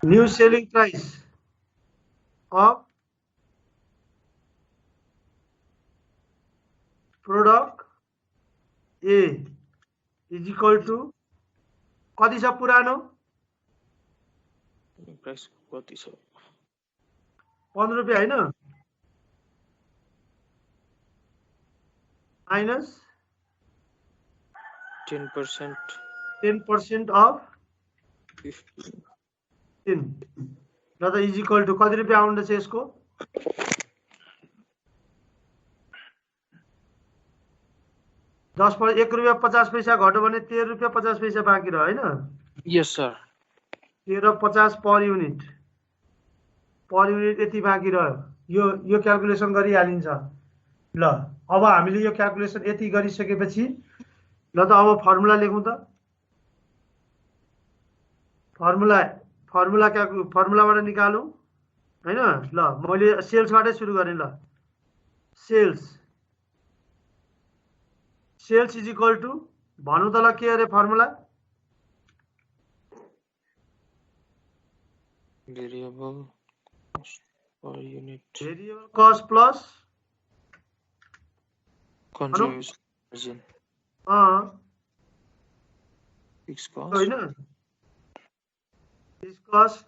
new selling price of product A is equal to कति छ पुरानो प्राइस कति छ 15 रुपैयाँ हैन माइनस 10% अफ 15 ल त इज इक्वल टु कति रुपैयाँ आउँदैछ यसको 1 रुपैयाँ 50 पैसा घट्यो भने 13 रुपैयाँ 50 पैसा बाँकी रह्यो हैन यस सर 13.50 पर युनिट यति बाँकी रह्यो यो क्याल्कुलेसन गरिहालिन्छ ल अब हामीले यो क्याल्कुलेसन यति गरिसकेपछि ल त अब फर्मुला लेखौँ त फर्मुलाबाट निकालौँ हैन ल मैले सेल्सबाटै सुरु गरेँ ल सेल्स इज इक्वल टु भनौँ त ल के अरे formula variable cost per unit variable cost plus contribution margin fixed cost हैन फिक्स कस्ट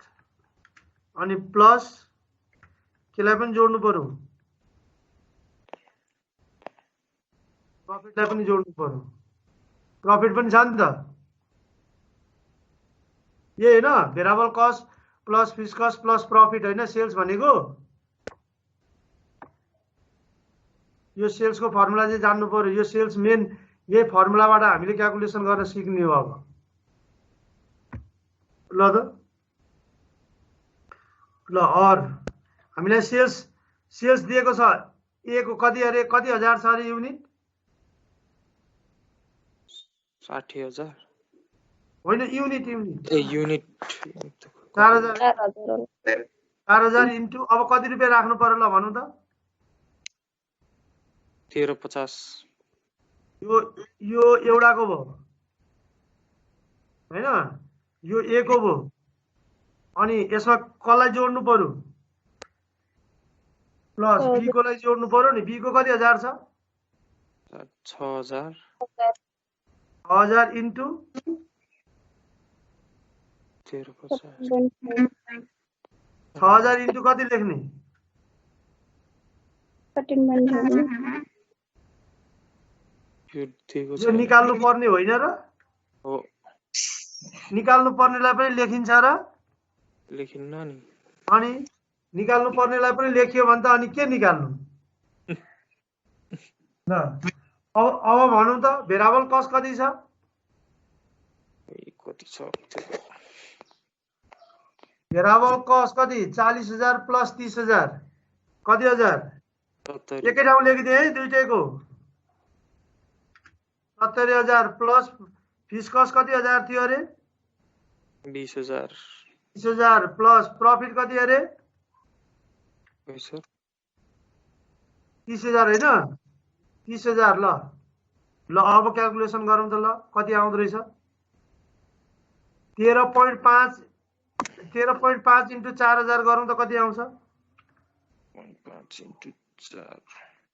अनि प्लस केलाई पनि जोड्नु पर्यो प्रफिटलाई पनि जोड्नु पर्यो प्रफिट पनि छ नि त यो हैन variable cost plus fix cost plus profit हैन सेल्स भनेको यो सेल्सको फर्मुला चाहिँ जान्नु पर्यो यो सेल्स मेन यही फर्मुलाबाट हामीले क्याल्कुलेसन गर्न सिक्ने हो अब ल त ल और हामीलाई सेल्स दिएको छ ए को कति हजार छ अरे युनिट 60,000 होइन युनिट ए युनिट 4,000 इन्टु अब कति रुपैयाँ राख्नु पर्यो ल भन्नु त 13.50 यो एउटाको भयो हैन यो ए को भयो अनि यसमा कसलाई जोड्नु पर्यो प्लस बी को लाई जोड्नु पर्यो नि बी को कति हजार छ 6,000 इन्टु 6,000 इन्टु कति लेख्ने 13 यो निकाल्नु पर्ने होइन र हो निकाल्नु पर्नेलाई पनि लेखिन्छ र लेखिन्न नि अनि निकाल्नु पर्नेलाई पनि लेखियो भने त अनि के निकाल्नु ल अब भनौँ त भेरिएबल कस्ट कति छ भेरिएबल कस्ट कति 40,000 प्लस 30,000 कति हजार एकै ठाउँ लेखिदिए है दुईटैको 70,000 प्लस फिक्स कस्ट कति हजार थियो अरे 20,000 प्लस प्रफिट कति अरे 30,000 हैन 30,000 ल ल अब क्याल्कुलेसन गरौँ त। ल कति आउँदो रहेछ? 13.5 इन्टु 4000 गरौँ त कति आउँछ? 5 into 4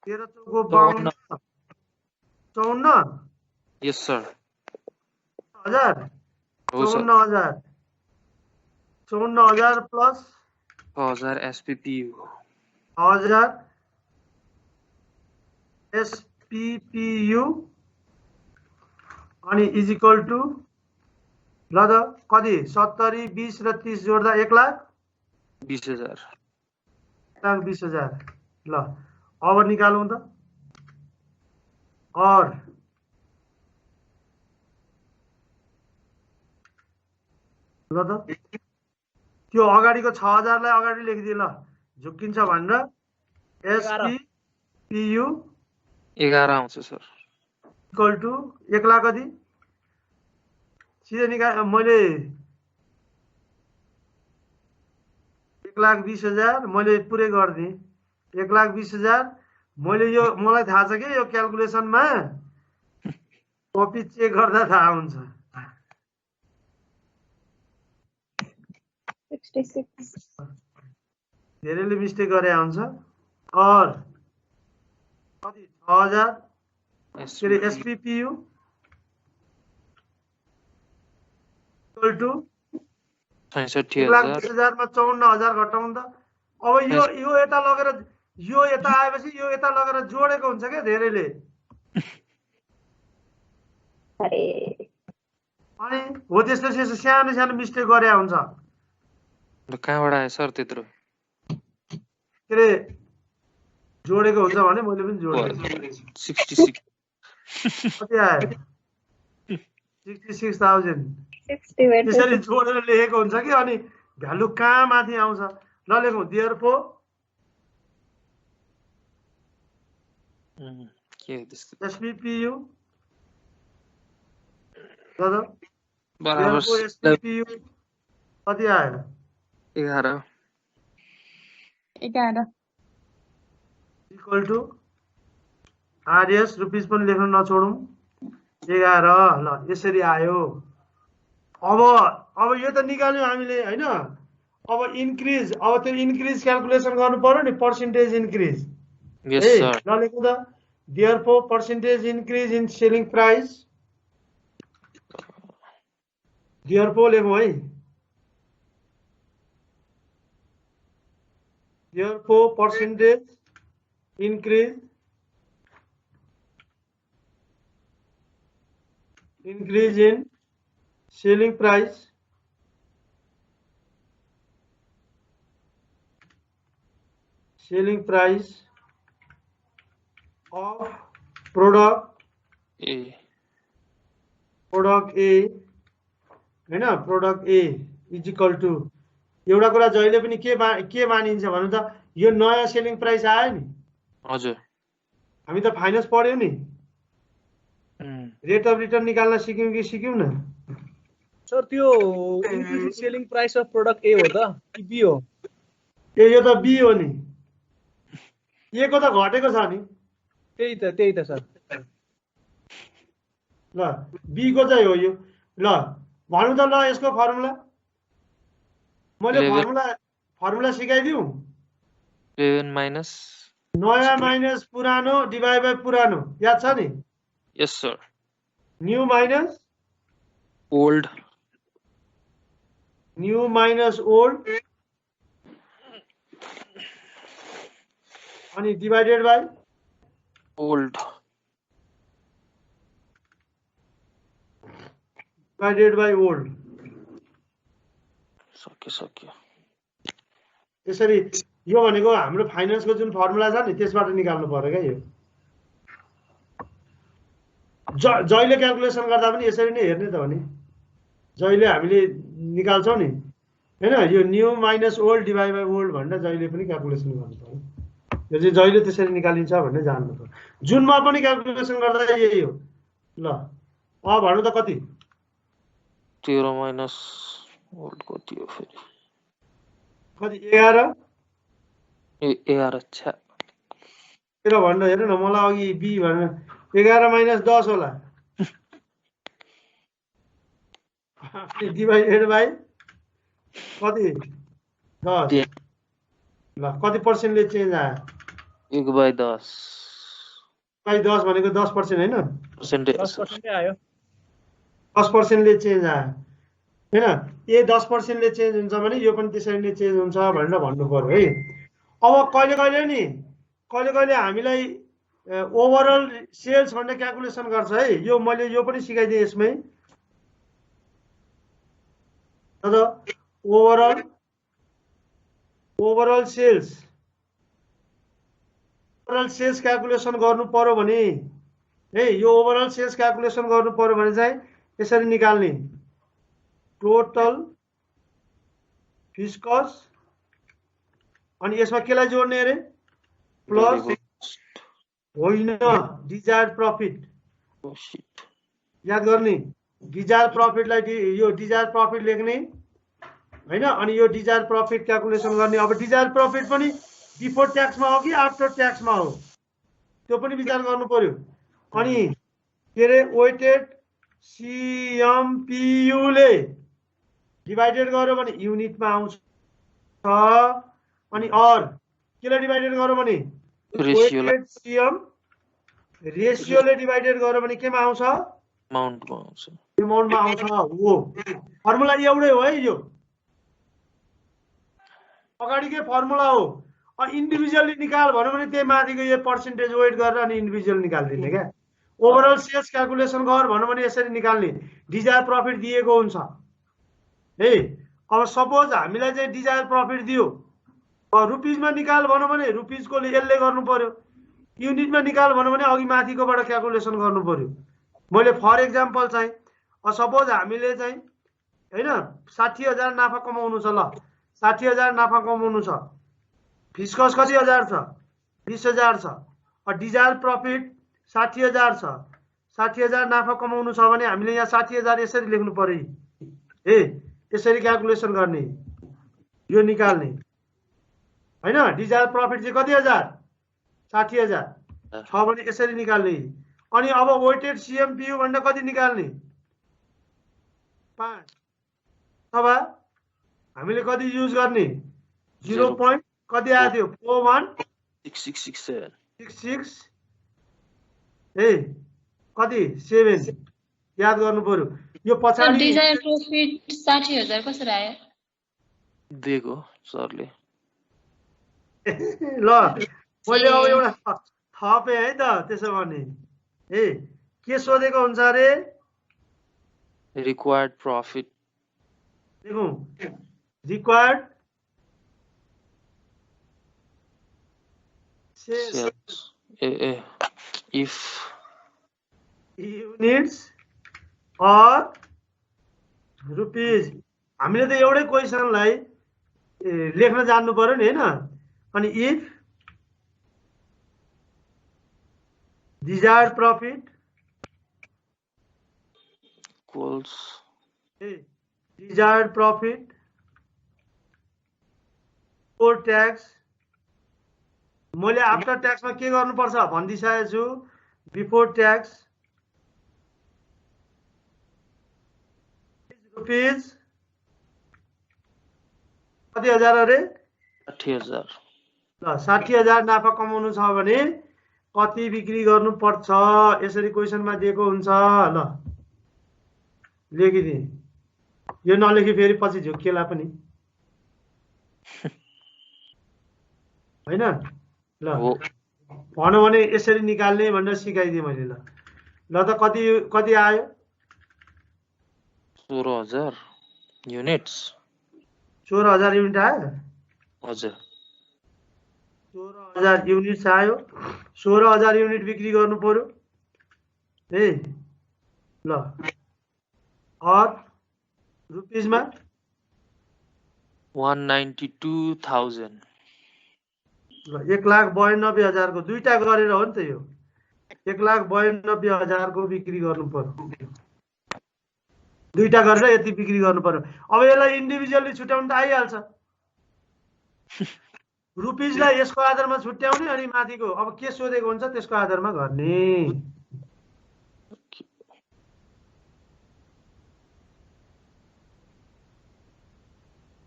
13 चौको 52 54 yes sir हजार हो sir 54,000 प्लस 1000 SPPU 1000 SPPU अनि इज इक्वल टु ल त कति 70 20 र 30 जोड्दा 1,20,000 1,20,000 ल अब निकालौँ त। और ल त त्यो अगाडिको 6000 लाई अगाडि लेखिदिए ल झुक्किन्छ भनेर SPPU 11 आउँछ सर इक्वल टु 1,00,000 कति सिधै निकाल मैले 1,20,000 मैले पुरै गर्दिएँ 1,20,000 मैले यो मलाई थाहा छ कि यो क्याल्कुलेसनमा कपी चेक गर्दा थाहा हुन्छ 66 धेरैले मिस्टेक गरे हुन्छ। और कति 6000 के अरे SPPU इक्वल टु 1,20,000 मा 54,000 घटाउँ त। अब यो यता लगेर यो यता आएपछि यो यता लगेर जोडेको हुन्छ क्या धेरैले अरे अनि हो त्यस्तो सानो सानो मिस्टेक गरे हुन्छ कहाँबाट आयो सर त्यत्रो के अरे जोडेको हुन्छ भने मैले पनि जोडेँ 66 कति आयो 66,000 60 त्यसरी जोडेर लेखेको हुन्छ कि अनि भ्यालु कहाँ माथि आउँछ। ल लेखौँ देयरफोर के त्यस्तो SPPU ल त बराबर देयरफोर SPPU कति आयो 11 इक्वल टु RS रुपिस पनि लेख्न नछोडौँ 11 ल यसरी आयो। अब यो त निकाल्यौँ हामीले हैन। अब इन्क्रिज अब त्यो इन्क्रिज क्याल्कुलेसन गर्नु पर्यो नि percentage increase yes A sir ल लेखौँ त therefore percentage increase in selling price therefore लेखौँ है therefore percentage increase in selling price of product A हैन product A is equal to एउटा कुरा जहिले पनि के मानिन्छ भन्नु त यो नयाँ सेलिङ प्राइस आयो नि हजुर हामी त फाइनान्स पढ्यौं नि रेट अफ रिटर्न निकाल्न सिक्यौं कि सिक्यौं न सर त्यो increasing selling price of product A हो त कि बी हो यो त बी हो नि ए को त घटेको छ नि त्यही त सर ल बी को चाहिँ हो यो ल भन्नु त ल यसको फर्मुला मैले फर्मुला सिकाइदिउँ 11 minus नयाँ माइनस पुरानो डिभाइड बाइ पुरानो याद छ नि yes sir new minus old old अनि डिवाइडेड बाइ old ओल्ड सक्यो त्यसरी यो भनेको हाम्रो फाइनान्सको जुन फर्मुला छ नि त्यसबाट निकाल्नु पर्यो क्या यो जहिले क्याल्कुलेसन गर्दा पनि यसरी नै हेर्ने त हो नि जहिले हामीले निकाल्छौं नि हैन यो new minus old divide by old भनेर जहिले पनि क्याल्कुलेसन गर्नु पर्यो यो चाहिँ जहिले त्यसरी निकालिन्छ भन्ने जान्नु पर्यो जुनमा पनि क्याल्कुलेसन गर्दा यही हो ल अब भन्नु त कति 13 minus old कति हो फेरि कति 11 ए 11 अच्छा तेरो भन्दा हेर न मलाई अघि बी भनेर 11 माइनस 10 होला डिभाइडेड बाई कति 10 ल कति पर्सेन्टले चेन्ज आयो 1/10 बाई 10 भनेको 10% हैन percentage 10% आयो 10%ले चेन्ज आयो हैन ए 10%ले चेन्ज हुन्छ भने यो पनि त्यसरी नै चेन्ज हुन्छ भनेर भन्नु पर्यो है अब कहिले कहिले हामीलाई ओभरअल सेल्स भन्ने क्याल्कुलेसन गर्छ है यो मैले यो पनि सिकाइदिएँ यसमै त ओभरअल सेल्स क्याल्कुलेसन गर्नु पर्यो भने है यो ओभरअल सेल्स क्याल्कुलेसन गर्नु पर्यो भने चाहिँ यसरी निकाल्ने टोटल फिक्स्ड अनि यसमा केलाई जोड्ने अरे प्लस होइन डिजायर्ड प्रफिट याद गर्ने डिजायर्ड प्रफिटलाई यो डिजायर्ड प्रफिट लेख्ने हैन अनि यो डिजायर्ड प्रफिट क्याल्कुलेसन गर्ने अब डिजायर्ड प्रफिट पनि बिफोर ट्याक्समा हो कि आफ्टर ट्याक्समा हो त्यो पनि विचार गर्नु पर्यो अनि के रे वेटेड CMPU ले डिभाइडेड गर्यो भने युनिटमा आउँछ अनि अर केले डिभाइडेड गर्यो भने वेटेड CM रेशियोले डिभाइडेड गर्यो भने केमा आउँछ अमाउन्टमा आउँछ हो फर्मुला एउटै हो है यो अगाडिकै फर्मुला हो अनि इन्डिभिजुअली निकाल भन्यो भने त्यही माथिको यो पर्सेन्टेज वेट गरेर अनि इन्डिभिजुअल निकाल्दिने क्या ओभरअल सेल्स क्याल्कुलेसन गर भन्यो भने यसरी निकाल्ने डिजायर प्रफिट दिएको हुन्छ है अब सपोज हामीलाई चाहिँ डिजायर प्रफिट दियो रुपिजमा निकाल भन्यो भने रुपिजको यसले गर्नु पर्यो युनिटमा निकाल भन्यो भने अघि माथिकोबाट क्याल्कुलेसन गर्नु पर्यो मैले फर एक्जाम्पल चाहिँ सपोज हामीले चाहिँ हैन 60,000 नाफा कमाउनु छ ल 60,000 नाफा कमाउनु छ फिस्कस कति हजार छ 20,000 छ डिजायर प्रफिट 60,000 छ 60,000 नाफा कमाउनु छ भने हामीले यहाँ 60,000 यसरी लेख्नु पर्यो ए यसरी क्याल्कुलेसन गर्ने यो निकाल्ने हैन डिजायर प्रफिट चाहिँ कति हजार 60,000 छ भने यसरी निकाल्ने अनि अब वेटेड CMPU भन्दा कति निकाल्ने 5 अथवा हामीले कति युज गर्ने 0. कति आयो थियो 4166 ए कति 7 याद गर्नु पर्यो यो पछाडी डिजायर प्रफिट 60,000 कसरी आयो दिएको सरले ल मैले अब एउटा थपे है त त्यसो भने ए के सोधेको हुन्छ अरे रिक्वायर्ड प्रफिट देखौ required sales if units or rupees हामीले त एउटै क्वेशनलाई लेख्न जान्नु पर्यो नि हैन अनि if desired profit equals desired profit before tax मैले आफ्टर ट्याक्समा के गर्नुपर्छ भनिदिसकेको छु बिफोर ट्याक्स रुपिज कति हजार अरे 60,000 ल 60,000 नाफा कमाउनु छ भने कति बिक्री गर्नुपर्छ यसरी क्वेशनमा दिएको हुन्छ ल लेखिदिए यो नलेखी फेरि पछि झोकेला पनि हैन ल भन्नु भने यसरी निकाल्ने भनेर सिकाइदिए मैले ल ल त कति आयो 16,000 युनिट्स 16,000 युनिट आयो हजुर 16,000 युनिट्स आयो 16,000 युनिट बिक्री गर्नु पर्यो ए ल और रुपिजमा 192,000 ल 1,92,000 को दुईटा गरेर हो नि त यो 1,92,000 को बिक्री गर्नु पर्यो दुईटा गरेर यति बिक्री गर्नु पर्यो अब यसलाई इन्डिभिजुअली छुट्याउनु त आइहाल्छ रुपिजलाई यसको आधारमा छुट्याउने अनि माथिको अब के सोधेको हुन्छ त्यसको आधारमा गर्ने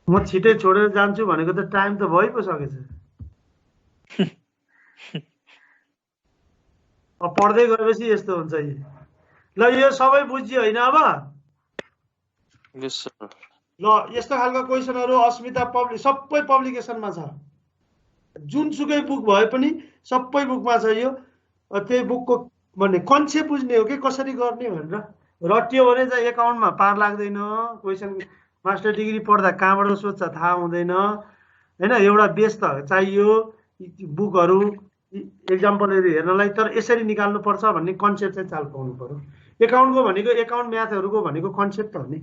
म छिटै छोडेर जान्छु भनेको त टाइम त भइ पो सकेछ। अब पढ्दै गएपछि यस्तो हुन्छ यी। ल यो सबै बुझ्यो होइन अब? यस सर। ल यस्तो खालको क्वेसनहरू अस्मिता सबै पब्लिकेसनमा छ। जुनसुकै बुक भए पनि सबै बुकमा छ यो। त्यही बुकको भन्ने कन्सेप्ट बुझ्ने हो कि कसरी गर्ने भनेर। रट्यो भने चाहिँ एकाउन्टमा पार लाग्दैन। क्वेसन मास्टर डिग्री पढ्दा कहाँबाट सोध्छ थाहा हुँदैन होइन। एउटा बेस त चाहियो बुकहरू एक्जाम्पलहरू हेर्नलाई, तर यसरी निकाल्नुपर्छ भन्ने कन्सेप्ट चाहिँ चाल पाउनु पर्यो। एकाउन्टको भनेको एकाउन्ट म्याथहरूको भनेको कन्सेप्ट हो नि।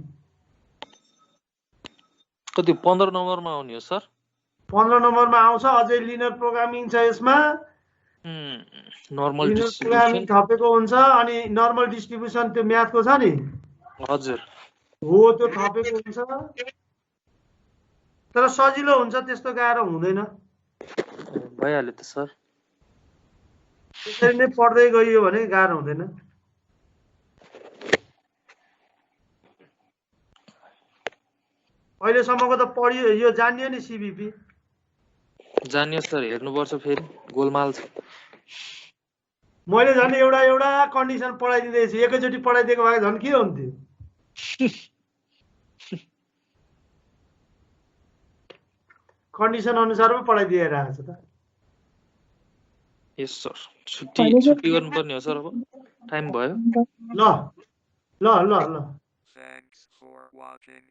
कति 15 नम्बरमा आउने हो सर? 15 नम्बरमा आउँछ। अझै लिनियर प्रोग्रामिङ छ यसमा। Normal linear programming distribution. थपेको हुन्छ अनि नर्मल डिस्ट्रिब्युसन त्यो म्याथको छ नि हजुर। हो त्यो थपेको हुन्छ। तर सजिलो हुन्छ, त्यस्तो गाह्रो हुँदैन। भइहाल्यो त सर। त्यसरी नै पढ्दै गइयो भने गाह्रो हुँदैन। अहिलेसम्मको त पढियो, यो जानियो नि सिबिपी। जानियो सर, हेर्नुपर्छ फेरि गोलमाल छ। मैले झन् एउटा कन्डिसन पढाइदिँदैछु। एकैचोटि पढाइदिएको भए झन् के हुन्थ्यो? कन्डिसन अनुसार पो पढाइदिएर आएको छ त। यस सर। छुट्टी गर्नुपर्ने हो सर, अब टाइम भयो। ल ल ल ल Thanks for watching.